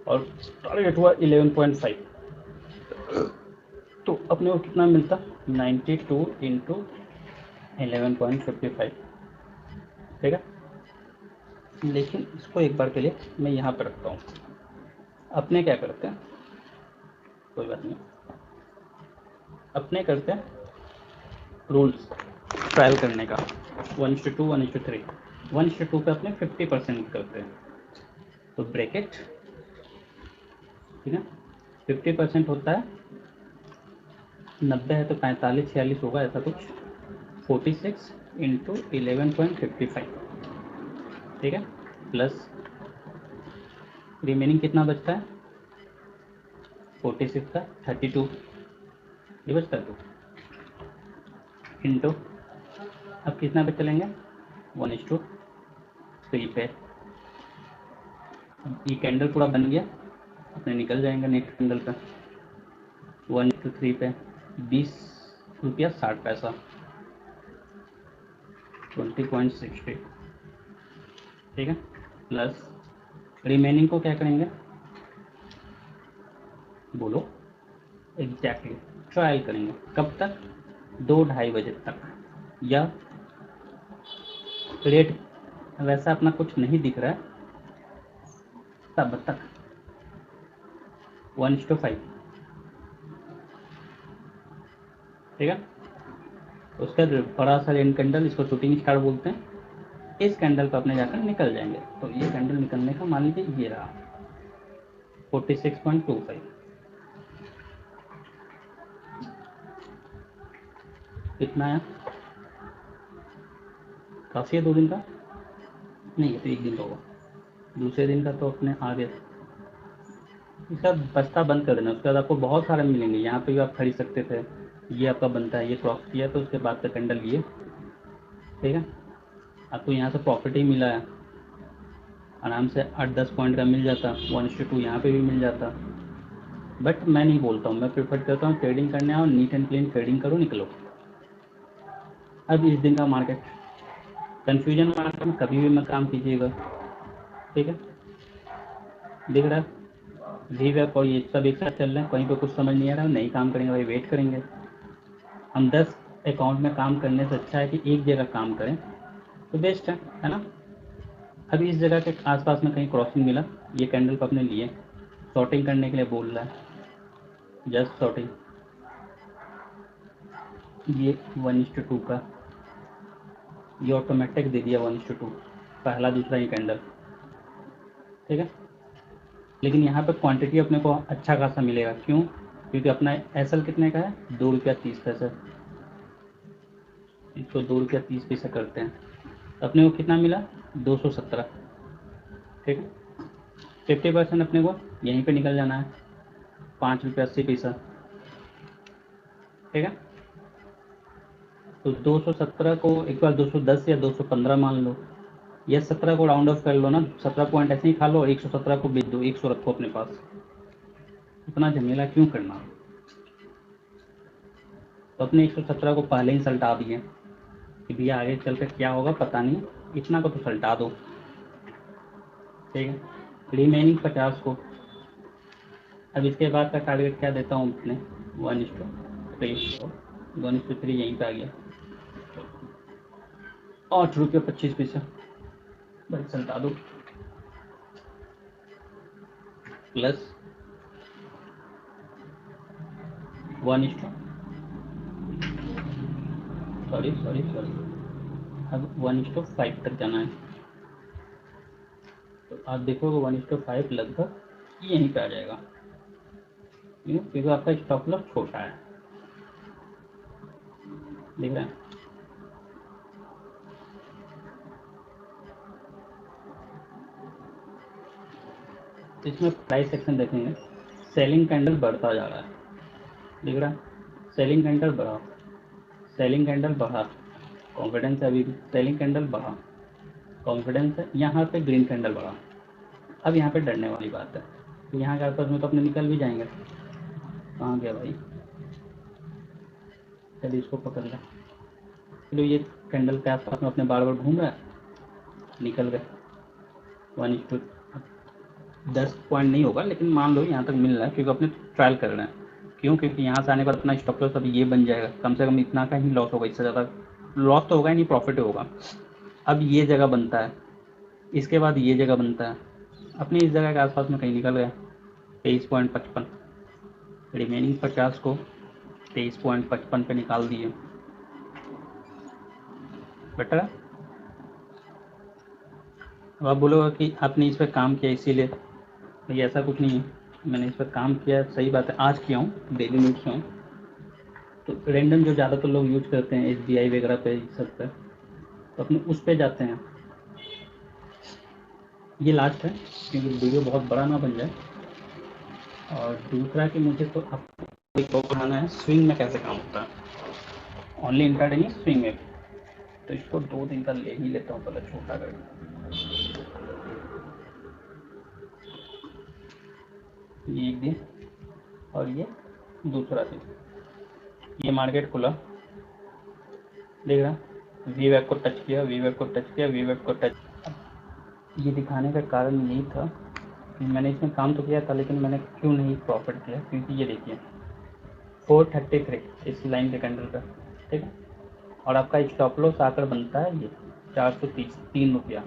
और टारगेट हुआ 11.5। तो अपने को कितना मिलता, 92 इंटू 11.55, ठीक है। लेकिन इसको एक बार के लिए मैं यहाँ पर रखता हूँ। अपने क्या करते हैं, कोई बात नहीं, अपने करते हैं रूल्स ट्रायल करने का 1:2 1:3। 1:2 पे अपने 50% करते हैं। तो ब्रैकेट, ठीक है, 50% होता है 90 है तो 45 46 होगा ऐसा कुछ, 46 इंटू 11.55, ठीक है। प्लस रिमेनिंग कितना बचता है, 46 का 32, ये बचता है। इंटू अब कितना पे चलेंगे, 1:3 पे। ये कैंडल पूरा बन गया, अपने निकल जाएंगे नेक्स्ट कैंडल पे 1:3 पे 20 रुपया 60 पैसा 20.60, ठीक है। प्लस रिमेनिंग को क्या करेंगे, बोलो एग्जैक्टली, ट्रायल करेंगे कब तक, 2-2:30 बजे तक, या रेट वैसा अपना कुछ नहीं दिख रहा है तब तक 1:5, ठीक है। उसका बड़ा सा रेन कैंडल, इसको शूटिंग स्टार बोलते हैं। इस कैंडल को अपने जाकर निकल जाएंगे। तो ये कैंडल निकलने का मान लीजिए ये रहा 46.25, कितना है, काफ़ी है 2 दिन का, नहीं है तो 1 दिन का होगा। दूसरे दिन का तो अपने आ गया, इसका बस्ता बंद कर देना। उसके बाद आपको बहुत सारे मिलेंगे, यहाँ पे भी आप खरीद सकते थे। ये आपका बनता है, ये क्रॉस किया तो उसके बाद का कैंडल ये, ठीक है। आपको यहाँ से प्रॉफिट ही मिला है, आराम से 8-10 पॉइंट का मिल जाता, 1:2 यहाँ पे भी मिल जाता। बट मैं नहीं बोलता हूँ, मैं प्रेफर करता हूँ ट्रेडिंग करने आओ, नीट एंड क्लीन ट्रेडिंग करो, निकलो। अब इस दिन का मार्केट, कन्फ्यूजन मार्केट में कभी भी मत काम कीजिएगा, ठीक है। दिख रहा है वी वेब और ये सब एक साथ चल रहे हैं, कहीं पे कुछ समझ नहीं आ रहा है, नहीं काम करेंगे भाई, वेट करेंगे। हम 10 अकाउंट में काम करने से अच्छा है कि एक जगह काम करें तो बेस्ट है ना। अभी इस जगह के आसपास में कहीं क्रॉसिंग मिला, ये कैंडल को अपने लिए शॉर्टिंग करने के लिए बोल रहा है, जस्ट शॉर्टिंग। ये 1:2 का ये ऑटोमेटिक दे दिया 1:2, पहला दूसरा ये कैंडल, ठीक है। लेकिन यहाँ पे क्वांटिटी अपने को अच्छा खासा मिलेगा, क्यों, क्योंकि अपना एसएल कितने का है, 2 रुपया 30 पैसे, इसको 2 रुपया 30 पैसे करते हैं, अपने को कितना मिला, 217। ठीक है, 50% अपने को यहीं पे निकल जाना है, 5 रुपया 80 पैसा। ठीक है, तो 217 को एक बार 210 या 215 मान लो, या 17 को राउंड ऑफ कर लो ना, 17 पॉइंट ऐसे ही खा लो, 117 को बेच दो, 100 रखो अपने पास, इतना झमेला क्यों करना। तो अपने 117 को पहले ही सल्टा दिए कि भैया आगे चल कर क्या होगा पता नहीं, इतना को तो सल्टा दो। ठीक है, रिमेनिंग 50 को, अब इसके बाद का टारगेट क्या देता हूँ अपने, 1:3, 1:3 यहीं पे आ गया, 8 रुपया 25 पैसा, भाई सल्टा दो, प्लस 1 सॉरी, अब 1:5 तक जाना है। तो आप देखोगे 1:5 लगभग यहीं पे आ जाएगा, क्यों, क्योंकि आपका स्टॉप लॉस छोटा है, देख रहे हैं। तो इसमें प्राइस सेक्शन देखेंगे, सेलिंग कैंडल बढ़ता जा रहा है, दिख रहा है, सेलिंग कैंडल बढ़ा, सेलिंग कैंडल बढ़ा, कॉन्फिडेंस है अभी भी, सेलिंग कैंडल बढ़ा, कॉन्फिडेंस है, यहाँ पे ग्रीन कैंडल बढ़ा। अब यहाँ पे डरने वाली बात है, तो यहाँ के आसपास में तो अपने निकल भी जाएंगे। कहाँ गया भाई, चलिए इसको पकड़ लें, चलो ये कैंडल के आसपास में अपने बार बार घूम रहा है, निकल गए 1:10 पॉइंट नहीं होगा, लेकिन मान लो यहाँ तक मिल रहा है, क्योंकि अपने ट्रायल कर रहे हैं। क्यों, क्योंकि यहाँ से आने पर अपना स्टॉप लॉस अभी ये बन जाएगा, कम से कम इतना का ही लॉस होगा, इससे ज़्यादा लॉस तो होगा ही नहीं, प्रॉफिट होगा। अब ये जगह बनता है, इसके बाद ये जगह बनता है, अपने इस जगह के आसपास में कहीं निकल गया 23.55, रिमेनिंग 50 को 23.55 पे निकाल दिए, बेटर है। अब आप बोलोगे कि आपने इस पर काम किया इसीलिए, ये ऐसा कुछ नहीं है, मैंने इस पर काम किया, सही बात है, आज किया हूँ, डेली यूज से हूँ। तो रेंडम जो ज़्यादातर लोग यूज करते हैं SBI वगैरह पे, सब पे, तो अपने उस पे जाते हैं। ये लास्ट है, क्योंकि वीडियो बहुत बड़ा ना बन जाए, और दूसरा कि मुझे तो आपको पढ़ाना है स्विंग में कैसे काम होता है, ओनली इंट्राडे नहीं, स्विंग में। तो इसको 2 दिन का ले ही लेता हूँ पहले, छोटा करके, ये एक दिन और ये दूसरा दिन। ये मार्केट खुला, देख रहा, वी वेब को टच किया, वी वेब को टच किया, वी वेब को टच। ये दिखाने का कारण यही था कि मैंने इसमें काम तो किया था, लेकिन मैंने क्यों नहीं प्रॉफिट किया, क्योंकि ये देखिए 433 इस लाइन के कैंडल पर, ठीक है, और आपका स्टॉप लॉस आकर बनता है ये 433 रुपया,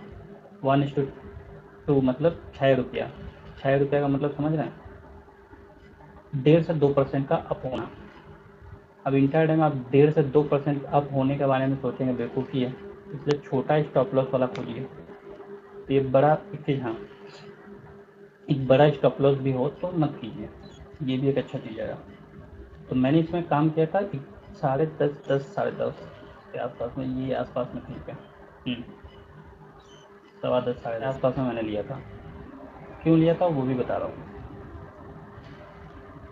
1:2 मतलब 6 रुपया, 6 रुपया का मतलब समझ रहे हैं, 1.5 से 2% का अप होना। अब इंट्राडे में आप 1.5 से 2% अप होने के बारे में सोचेंगे, बेवकूफ़ी है, इसलिए छोटा स्टॉप लॉस वाला खोलिए। तो ये बड़ा एक चीज़, हाँ, एक बड़ा स्टॉप लॉस भी हो तो मत कीजिए, ये भी एक अच्छा चीज़ है। तो मैंने इसमें काम किया था 10:30 साढ़े 10 के आसपास में, ये आसपास में कहीं पे 10:15 साढ़े 10 आसपास में मैंने लिया था। क्यों लिया था वो भी बता रहा हूँ।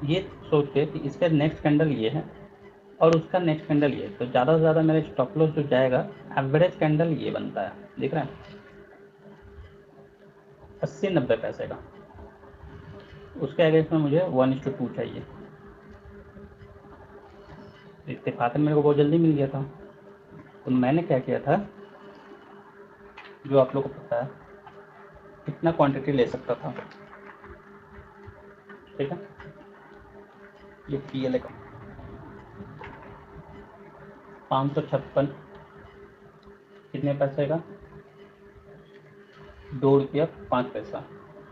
ये सोच के कि इसका नेक्स्ट कैंडल ये है और उसका नेक्स्ट कैंडल ये है, तो ज़्यादा से ज़्यादा मेरा स्टॉप लॉस जो जाएगा, एवरेज कैंडल ये बनता है, दिख रहा है, 80-90 पैसे का। उसके अगेंस्ट में मुझे 1:2 चाहिए। इत्तेफाक मेरे को बहुत जल्दी मिल गया था। तो मैंने क्या किया था, जो आप लोग को पता है, कितना क्वांटिटी ले सकता था, ठीक है, ये PLA का 556 कितने पैसे का, 2 रुपया 5 पैसा,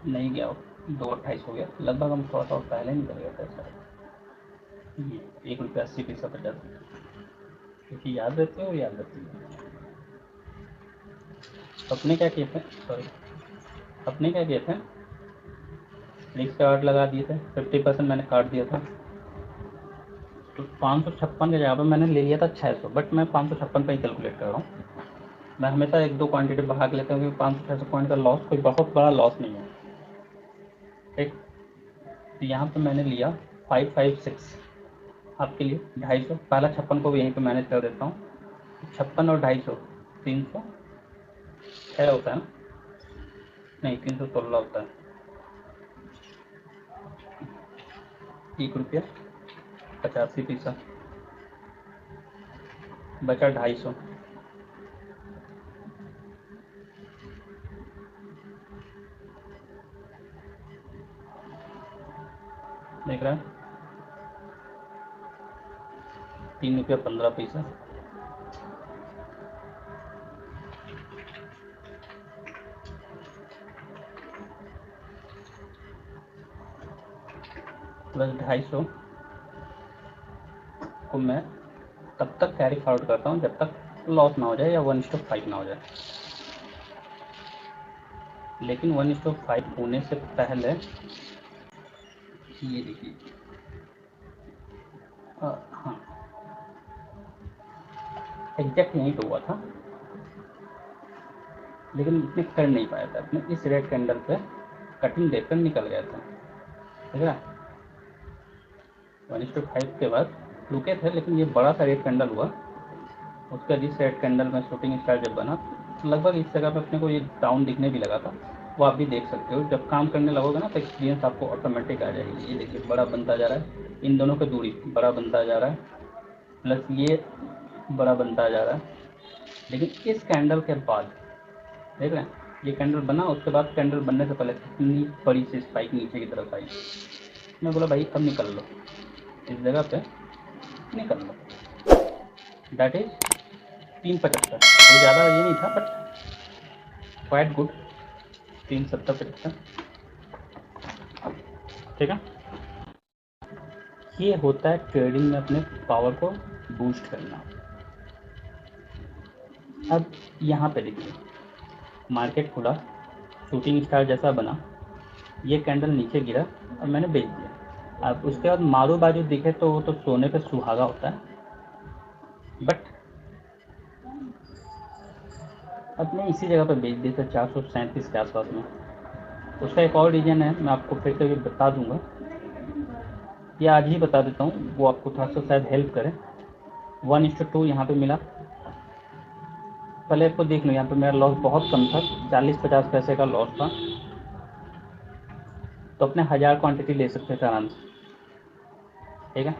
नहीं गया, 2.28 हो गया, लगभग हम थोड़ा सा पहले निकल गया पैसा, ये 1 रुपया 80 पैसा 50, क्योंकि याद रहती है, वो याद रहती है। अपने क्या किए थे, सॉरी, अपने क्या किए थे, रिस्क का आर्ट लगा दिए थे, 50% मैंने काट दिया था, तो 556 की जगह पर मैंने ले लिया था 600, बट मैं 556 पे ही कैलकुलेट कर रहा हूँ। मैं हमेशा एक दो क्वांटिटी बढ़ा के लेता हूँ क्योंकि 500-600 पॉइंट का लॉस कोई बहुत बड़ा लॉस नहीं है। ठीक, तो यहाँ पे मैंने लिया 556 आपके लिए 250। पहला 56 को भी यहीं पे मैनेज कर देता हूँ। 56 और 250 306 होता है ना, नहीं 316 होता है। 1 रुपया 85 पैसा बचा 250। देख रहे हैं, 3 रुपया 15 पैसा। प्लस 250 को मैं तब तक कैरी फॉरवर्ड करता हूँ जब तक लॉस ना हो जाए या 1:5 ना हो जाए। लेकिन 1:5 होने से पहले ये देखिए, हाँ एग्जैक्ट यहीं पे हुआ था, लेकिन इतने कर नहीं पाया था। अपने इस रेड कैंडल पे कटिंग देकर निकल गया था, ठीक है। 1:5 के बाद रुके थे, लेकिन ये बड़ा सा रेड कैंडल हुआ। उसका जिस रेड कैंडल में शूटिंग स्टार जब बना, लगभग इस जगह पे अपने को ये डाउन दिखने भी लगा था। वो आप भी देख सकते हो, जब काम करने लगोगे ना तो एक्सपीरियंस आपको ऑटोमेटिक आ जाएगी। ये देखिए बड़ा बनता जा रहा है, इन दोनों की दूरी बड़ा बनता जा रहा है, प्लस ये बड़ा बनता जा रहा है। लेकिन इस कैंडल के बाद देख रहे हैं, ये कैंडल बना, उसके बाद कैंडल बनने से पहले कितनी बड़ी सी स्पाइक नीचे की तरफ आई। मैं बोला भाई अब निकल लो, इस जगह पे निकल लो। दैट इज 375, कोई ज़्यादा ये नहीं था बट क्वाइट गुड। 370-75, ठीक है। ये होता है ट्रेडिंग में अपने पावर को बूस्ट करना। अब यहाँ पे देखिए, मार्केट खुला, शूटिंग स्टार जैसा बना, ये कैंडल नीचे गिरा और मैंने बेच दिया। अब उसके बाद मारू बाजू दिखे तो वो तो सोने पे सुहागा होता है, बट अपने इसी जगह पे बेच दिया था 437 के आसपास में। उसका एक और रीज़न है, मैं आपको फिर कभी बता दूंगा, या आज ही बता देता हूँ, वो आपको थोड़ा सा शायद हेल्प करे। 1:2 यहाँ पे मिला। पहले आपको देख लो, यहाँ पे मेरा लॉस बहुत कम था, 40-50 पैसे का लॉस था। तो अपने 1000 क्वांटिटी ले सकते थे आराम से, ठीक है।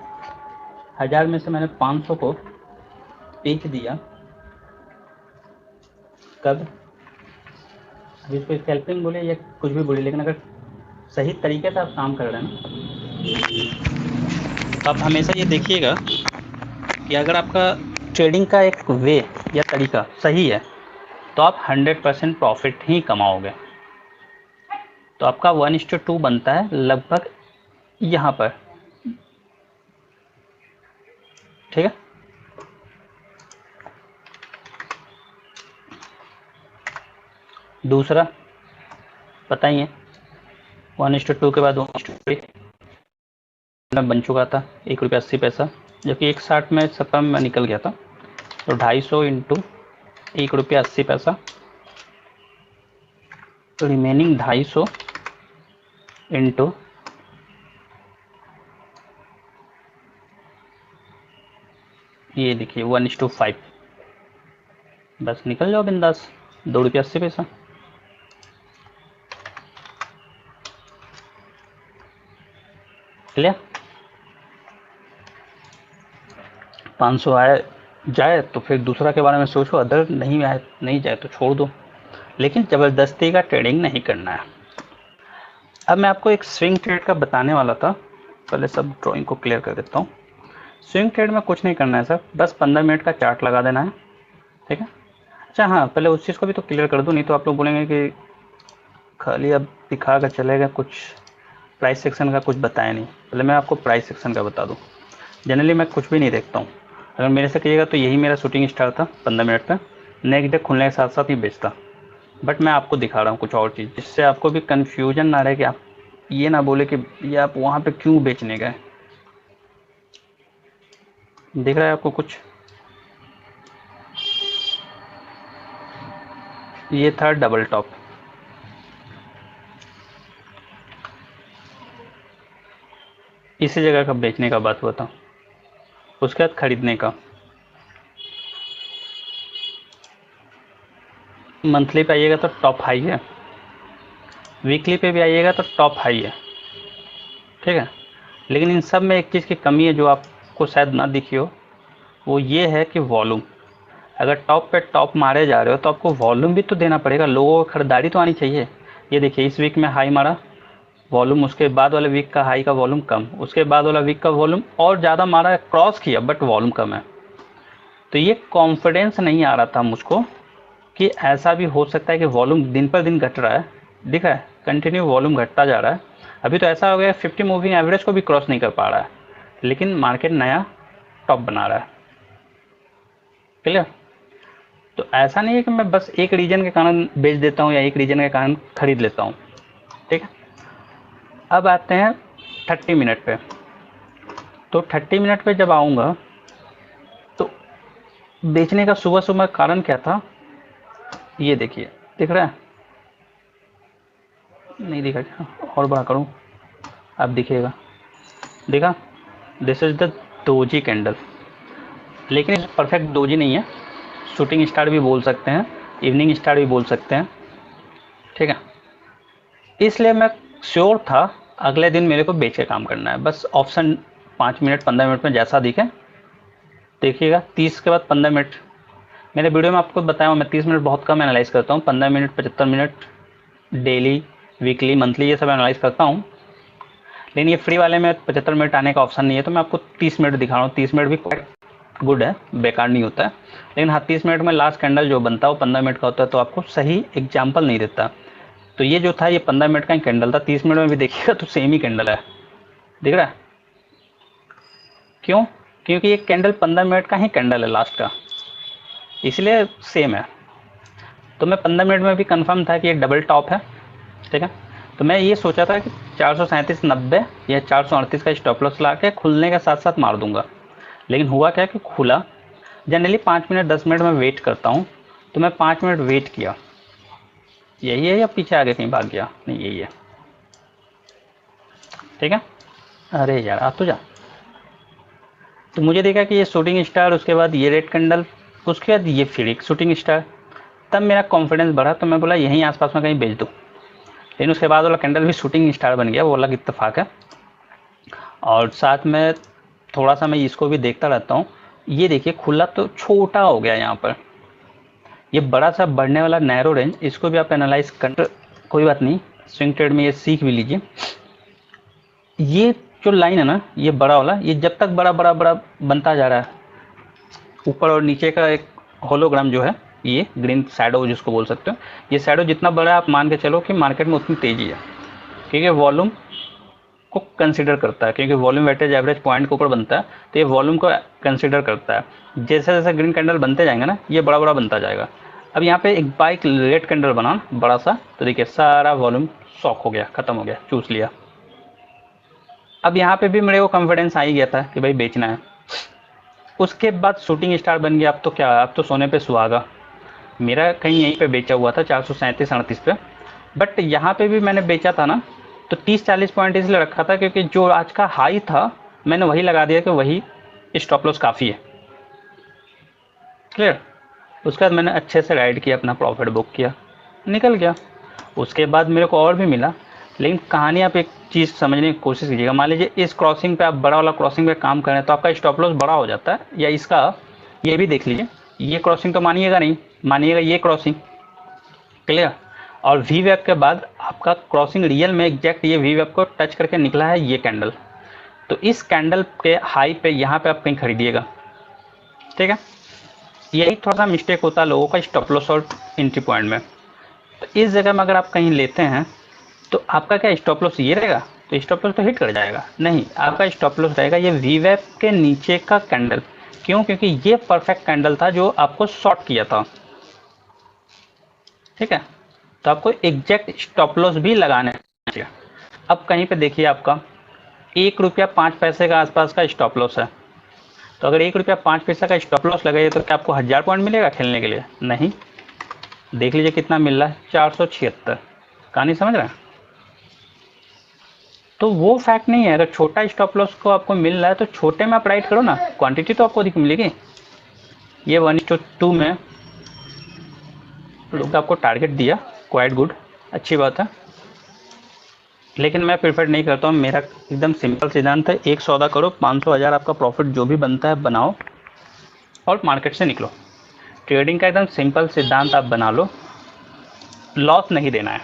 1000 में से मैंने 500 को बेच दिया। कब? अब इसको स्कैल्पिंग बोले या कुछ भी बोले, लेकिन अगर सही तरीके से आप काम कर रहे हैं ना, तो आप हमेशा ये देखिएगा कि अगर आपका ट्रेडिंग का एक वे या तरीका सही है तो आप 100% प्रॉफिट ही कमाओगे। तो आपका 1:2 बनता है लगभग यहाँ पर, ठीक है। दूसरा पता ही है, 1:2 के बाद 1:3 बन चुका था 1 रुपया 80 पैसा, जो कि 1:60 में 70 में निकल गया था। तो 250 इंटू 1 रुपया 80 पैसा, तो रिमेनिंग 250 इंटू ये देखिए 1:5, बस निकल जाओ बिंदास, 2 रुपया 80 पैसा। क्लियर? 500 आए जाए तो फिर दूसरा के बारे में सोचो, अदर नहीं आए नहीं जाए तो छोड़ दो, लेकिन ज़बरदस्ती का ट्रेडिंग नहीं करना है। अब मैं आपको एक स्विंग ट्रेड का बताने वाला था, पहले सब ड्राइंग को क्लियर कर देता हूँ। स्विंग ट्रेड में कुछ नहीं करना है सर, बस 15 मिनट का चार्ट लगा देना है, ठीक है। अच्छा हाँ, पहले उस चीज़ को भी तो क्लियर कर दूँ, नहीं तो आप लोग बोलेंगे कि खाली अब दिखा कर चलेगा, कुछ प्राइस सेक्शन का कुछ बताया नहीं। पहले मैं आपको प्राइस सेक्शन का बता दूँ। जनरली मैं कुछ भी नहीं देखता हूँ, अगर मेरे से कहिएगा तो यही मेरा शूटिंग स्टार था 15 मिनट पर, नेक्स्ट डे खुलने के साथ साथ ही बेचता। बट मैं आपको दिखा रहा हूँ कुछ और चीज़, जिससे आपको भी कन्फ्यूजन ना रहे कि आप ये ना बोले कि ये आप वहाँ पे क्यों बेचने गए। दिख रहा है आपको कुछ? ये था डबल टॉप। इसी जगह का बेचने का बात हुआ था, उसके बाद खरीदने का। मंथली पे आइएगा तो टॉप हाई है, वीकली पे भी आइएगा तो टॉप हाई है, ठीक है। लेकिन इन सब में एक चीज़ की कमी है जो आपको शायद ना दिखी हो, वो ये है कि वॉल्यूम। अगर टॉप पे टॉप मारे जा रहे हो तो आपको वॉल्यूम भी तो देना पड़ेगा, लोगों को खरीदारी तो आनी चाहिए। ये देखिए इस वीक में हाई मारा, वॉल्यूम उसके बाद वाले वीक का हाई का वॉल्यूम कम, उसके बाद वाला वीक का वॉल्यूम और ज़्यादा मारा, क्रॉस किया बट वॉल्यूम कम है। तो ये कॉन्फिडेंस नहीं आ रहा था मुझको कि ऐसा भी हो सकता है कि वॉल्यूम दिन पर दिन घट रहा है, दिख रहा है कंटिन्यू वॉल्यूम घटता जा रहा है। अभी तो ऐसा हो गया 50 मूविंग एवरेज को भी क्रॉस नहीं कर पा रहा है, लेकिन मार्केट नया टॉप बना रहा है। क्लियर? तो ऐसा नहीं है कि मैं बस एक रीजन के कारण बेच देता हूँ या एक रीजन के कारण खरीद लेता हूँ, ठीक है। अब आते हैं 30 मिनट पे। तो 30 मिनट पे जब आऊँगा तो बेचने का सुबह सुबह कारण क्या था, ये देखिए दिख रहा है? नहीं दिखा क्या? और बड़ा करूँ, अब दिखेगा, देखा? This is the doji candle, लेकिन परफेक्ट डोजी नहीं है, शूटिंग स्टार भी बोल सकते हैं, इवनिंग स्टार भी बोल सकते हैं, ठीक है। इसलिए मैं श्योर था अगले दिन मेरे को बेच के काम करना है, बस ऑप्शन 5 मिनट 15 मिनट में जैसा दिखे देखिएगा। 30 के बाद 15 मिनट, मेरे वीडियो में आपको बताया मैं 30 मिनट बहुत कम एनालाइज करता हूँ, 15 minute 75 minute daily weekly monthly ये सब एनालाइज करता हूँ। लेकिन ये फ्री वाले में 75 मिनट आने का ऑप्शन नहीं है, तो मैं आपको 30 मिनट दिखा रहा हूँ। 30 मिनट भी गुड है, बेकार नहीं होता है। लेकिन हाँ 30 मिनट में लास्ट कैंडल जो बनता है वो 15 मिनट का होता है, तो आपको सही एग्जाम्पल नहीं देता। तो ये जो था ये 15 मिनट का ही कैंडल था, 30 मिनट में भी देखिएगा तो सेम ही कैंडल है, दिख रहा है? क्यों? क्योंकि ये कैंडल 15 मिनट का ही कैंडल है लास्ट का, इसलिए सेम है। तो मैं 15 मिनट में भी कंफर्म था कि ये डबल टॉप है, ठीक है। तो मैं ये सोचा था कि 437.90 या 438 का स्टॉप लॉस ला के खुलने के साथ साथ मार दूंगा। लेकिन हुआ क्या कि खुला, जनरली 5 मिनट 10 मिनट में वेट करता हूँ, तो मैं 5 मिनट वेट किया। यही है या पीछे आगे कहीं भाग गया? नहीं यही है, ठीक है। अरे यार आ तो जा। तो मुझे देखा कि ये शूटिंग स्टार, उसके बाद ये रेड कैंडल, उसके बाद ये फिर एक शूटिंग स्टार, तब मेरा कॉन्फिडेंस बढ़ा, तो मैं बोला यहीं आसपास में कहीं बेच दूँ। लेकिन उसके बाद वाला कैंडल भी शूटिंग स्टार बन गया, वो अलग इत्तेफाक है। और साथ में थोड़ा सा मैं इसको भी देखता रहता हूँ। ये देखिए खुला तो छोटा हो गया यहाँ पर, ये बड़ा सा बढ़ने वाला नैरो रेंज, इसको भी आप एनालाइज कर, कोई बात नहीं, स्विंग ट्रेड में ये सीख भी लीजिए। ये जो लाइन है ना, ये बड़ा वाला, ये जब तक बड़ा बड़ा बड़ा बनता जा रहा है, ऊपर और नीचे का एक होलोग्राम जो है, ये ग्रीन शैडो जिसको बोल सकते हो, ये शैडो जितना बड़ा है आप मान के चलो कि मार्केट में उतनी तेजी है, क्योंकि वॉल्यूम को कंसीडर करता है, क्योंकि वॉल्यूम वेटेज एवरेज पॉइंट के ऊपर बनता है, तो ये वॉल्यूम को कंसीडर करता है। जैसे जैसे ग्रीन कैंडल बनते जाएंगे ना, ये बड़ा बड़ा बनता जाएगा। अब यहाँ पे एक बाइक रेड कैंडल बना बड़ा सा, तो देखिए सारा वॉल्यूम शॉक हो गया, खत्म हो गया, चूस लिया। अब यहाँ पे भी मेरे को कॉन्फिडेंस आ ही गया था कि भाई बेचना है। उसके बाद शूटिंग स्टार बन गया, अब तो क्या, अब तो सोने पे सुहागा। मेरा कहीं यहीं पे बेचा हुआ था 437-38 पे, बट यहाँ पे भी मैंने बेचा था ना, तो 30-40 पॉइंट इसलिए रखा था क्योंकि जो आज का हाई था मैंने वही लगा दिया कि वही स्टॉप लॉस काफ़ी है। क्लियर? उसके बाद मैंने अच्छे से राइड किया, अपना प्रॉफिट बुक किया, निकल गया। उसके बाद मेरे को और भी मिला। लेकिन कहानी आप एक चीज़ समझने की कोशिश कीजिएगा, मान लीजिए इस क्रॉसिंग पे आप बड़ा वाला क्रॉसिंग पे काम करें तो आपका स्टॉप लॉस बड़ा हो जाता है, या इसका ये भी देख लीजिए, ये क्रॉसिंग तो मानिएगा नहीं, मानिएगा ये क्रॉसिंग। क्लियर? और वी वेब के बाद आपका क्रॉसिंग रियल में एग्जैक्ट ये वी वेब को टच करके निकला है ये कैंडल, तो इस कैंडल के हाई पे यहाँ पे आप कहीं खरीदिएगा, ठीक है। यही थोड़ा सा मिस्टेक होता है लोगों का स्टॉप लॉस और एंट्री पॉइंट में। तो इस जगह में अगर आप कहीं लेते हैं तो आपका क्या स्टॉप लॉस ये रहेगा, तो स्टॉप लॉस तो हिट कर जाएगा, नहीं, आपका स्टॉप लॉस रहेगा ये वी वेब के नीचे का कैंडल। क्यों? क्योंकि ये परफेक्ट कैंडल था जो आपको शॉर्ट किया था, ठीक है। तो आपको एग्जैक्ट स्टॉप लॉस भी लगाने चाहिए। अब कहीं पे देखिए आपका 1 रुपया 5 पैसे का आसपास का स्टॉप लॉस है, तो अगर 1 रुपया 5 पैसा का स्टॉप लॉस लगाइए तो क्या आपको 1000 पॉइंट मिलेगा खेलने के लिए? नहीं। देख लीजिए कितना मिल रहा है, 476। कहानी समझ रहे हैं? तो वो फैक्ट नहीं है। अगर छोटा स्टॉप लॉस को आपको मिल रहा है तो छोटे में आप राइट करो ना, क्वांटिटी तो आपको अधिक मिलेगी। ये 1:2 में लोग आपको टारगेट दिया, क्वाइट गुड, अच्छी बात है। लेकिन मैं प्रेफर नहीं करता हूँ। मेरा एकदम सिंपल सिद्धांत है, एक सौदा करो, 500 1000 आपका प्रॉफिट जो भी बनता है बनाओ और मार्केट से निकलो। ट्रेडिंग का एकदम सिंपल सिद्धांत आप बना लो, लॉस नहीं देना है।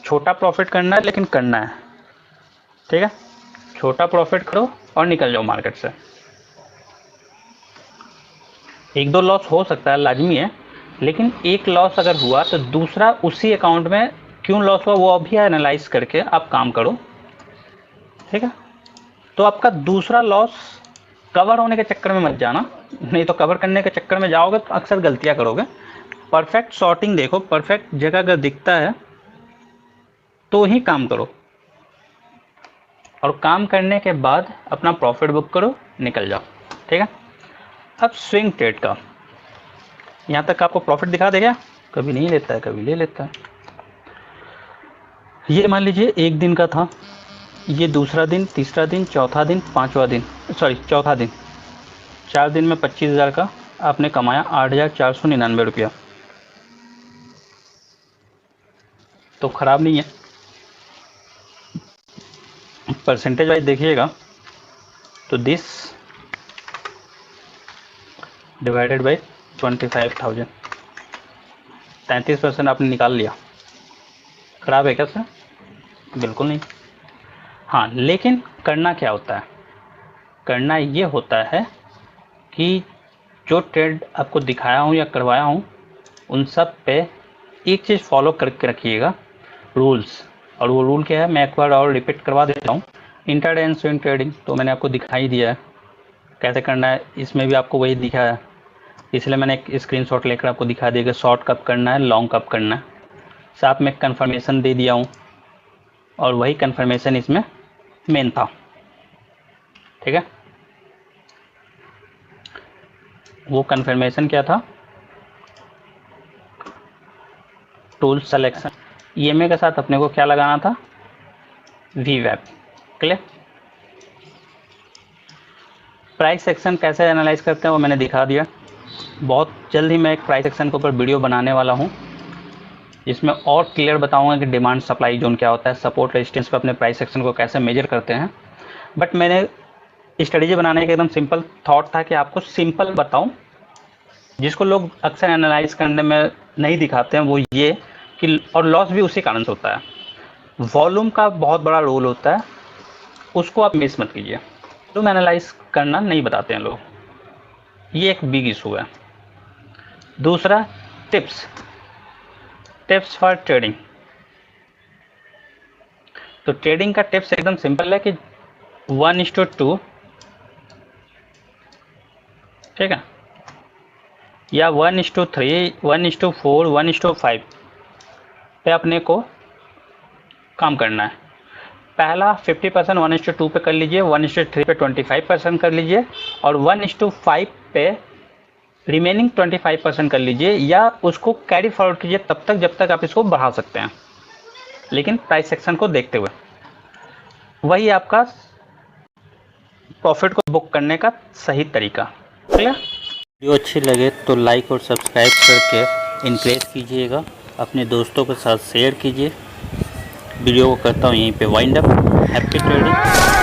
छोटा प्रॉफिट करना है लेकिन करना है, ठीक है? छोटा प्रॉफिट करो और निकल जाओ मार्केट से। 1-2 लॉस हो सकता है, लाजमी है, लेकिन एक लॉस अगर हुआ तो दूसरा उसी अकाउंट में क्यों लॉस हुआ वो अभी एनालाइज करके आप काम करो, ठीक है? तो आपका दूसरा लॉस कवर होने के चक्कर में मत जाना, नहीं तो कवर करने के चक्कर में जाओगे तो अक्सर गलतियां करोगे। परफेक्ट शॉर्टिंग देखो, परफेक्ट जगह अगर दिखता है तो ही काम करो, और काम करने के बाद अपना प्रॉफिट बुक करो, निकल जाओ, ठीक है? अब स्विंग ट्रेड का यहाँ तक आपको प्रॉफिट दिखा देगा, कभी नहीं लेता है, कभी ले लेता है। ये मान लीजिए एक दिन का था, ये दूसरा दिन, तीसरा दिन, चौथा दिन, पांचवा दिन, सॉरी चौथा दिन, 4 दिन में 25,000 का आपने कमाया 8,499 रुपया। तो खराब नहीं है। परसेंटेज वाइज देखिएगा तो दिस डिवाइडेड बाई 25,000, 33% आपने निकाल लिया। खराब है क्या सर? बिल्कुल नहीं। हाँ, लेकिन करना क्या होता है? करना ये होता है कि जो ट्रेड आपको दिखाया हूँ या करवाया हूँ उन सब पे एक चीज़ फॉलो करके रखिएगा, रूल्स। और वो रूल क्या है मैं एक बार और रिपीट करवा देता हूँ। इंट्राडे एंड स्विंग ट्रेडिंग तो मैंने आपको दिखाई दिया है कैसे करना है, इसमें भी आपको वही दिखा है, इसलिए मैंने एक स्क्रीनशॉट लेकर आपको दिखा दिया कि शॉर्ट कब करना है, लॉन्ग कब करना है। साथ में कंफर्मेशन दे दिया हूँ और वही कंफर्मेशन इसमें मेन था, ठीक है? वो कंफर्मेशन क्या था? टूल सेलेक्शन, ईएमए के साथ अपने को क्या लगाना था? वीवैप। क्लियर? प्राइस सेक्शन कैसे एनालाइज करते हैं वो मैंने दिखा दिया। बहुत जल्द ही मैं एक प्राइस सेक्शन के ऊपर वीडियो बनाने वाला हूँ जिसमें और क्लियर बताऊंगा कि डिमांड सप्लाई जोन क्या होता है, सपोर्ट रेजिस्टेंस पे अपने प्राइस सेक्शन को कैसे मेजर करते हैं। बट मैंने स्ट्रेटेजी बनाने का एकदम सिंपल थॉट था कि आपको सिंपल बताऊं, जिसको लोग अक्सर एनालाइज करने में नहीं दिखाते हैं, वो ये कि, और लॉस भी उसी कारण से होता है, वॉल्यूम का बहुत बड़ा रोल होता है, उसको आप मिस मत कीजिए। वॉल्यूम एनालाइज करना नहीं बताते हैं लोग, ये एक बिग इशू है। दूसरा, टिप्स फॉर ट्रेडिंग। तो ट्रेडिंग का टिप्स एकदम सिंपल है कि 1:2, ठीक है, या 1:3, 1:4, 1:5 पे अपने को काम करना है। पहला 50% 1:2 पे कर लीजिए, 1:3 पे 25% कर लीजिए, और 1:5 पे रिमेनिंग 25% कर लीजिए, या उसको कैरी फॉरवर्ड कीजिए तब तक जब तक आप इसको बढ़ा सकते हैं, लेकिन प्राइस सेक्शन को देखते हुए। वही आपका प्रॉफिट को बुक करने का सही तरीका। क्लियर? वीडियो अच्छी लगे तो लाइक और सब्सक्राइब करके इनकरेज कीजिएगा, अपने दोस्तों के साथ शेयर कीजिए। वीडियो को करता हूँ यहीं पे वाइंड अप। Happy trading.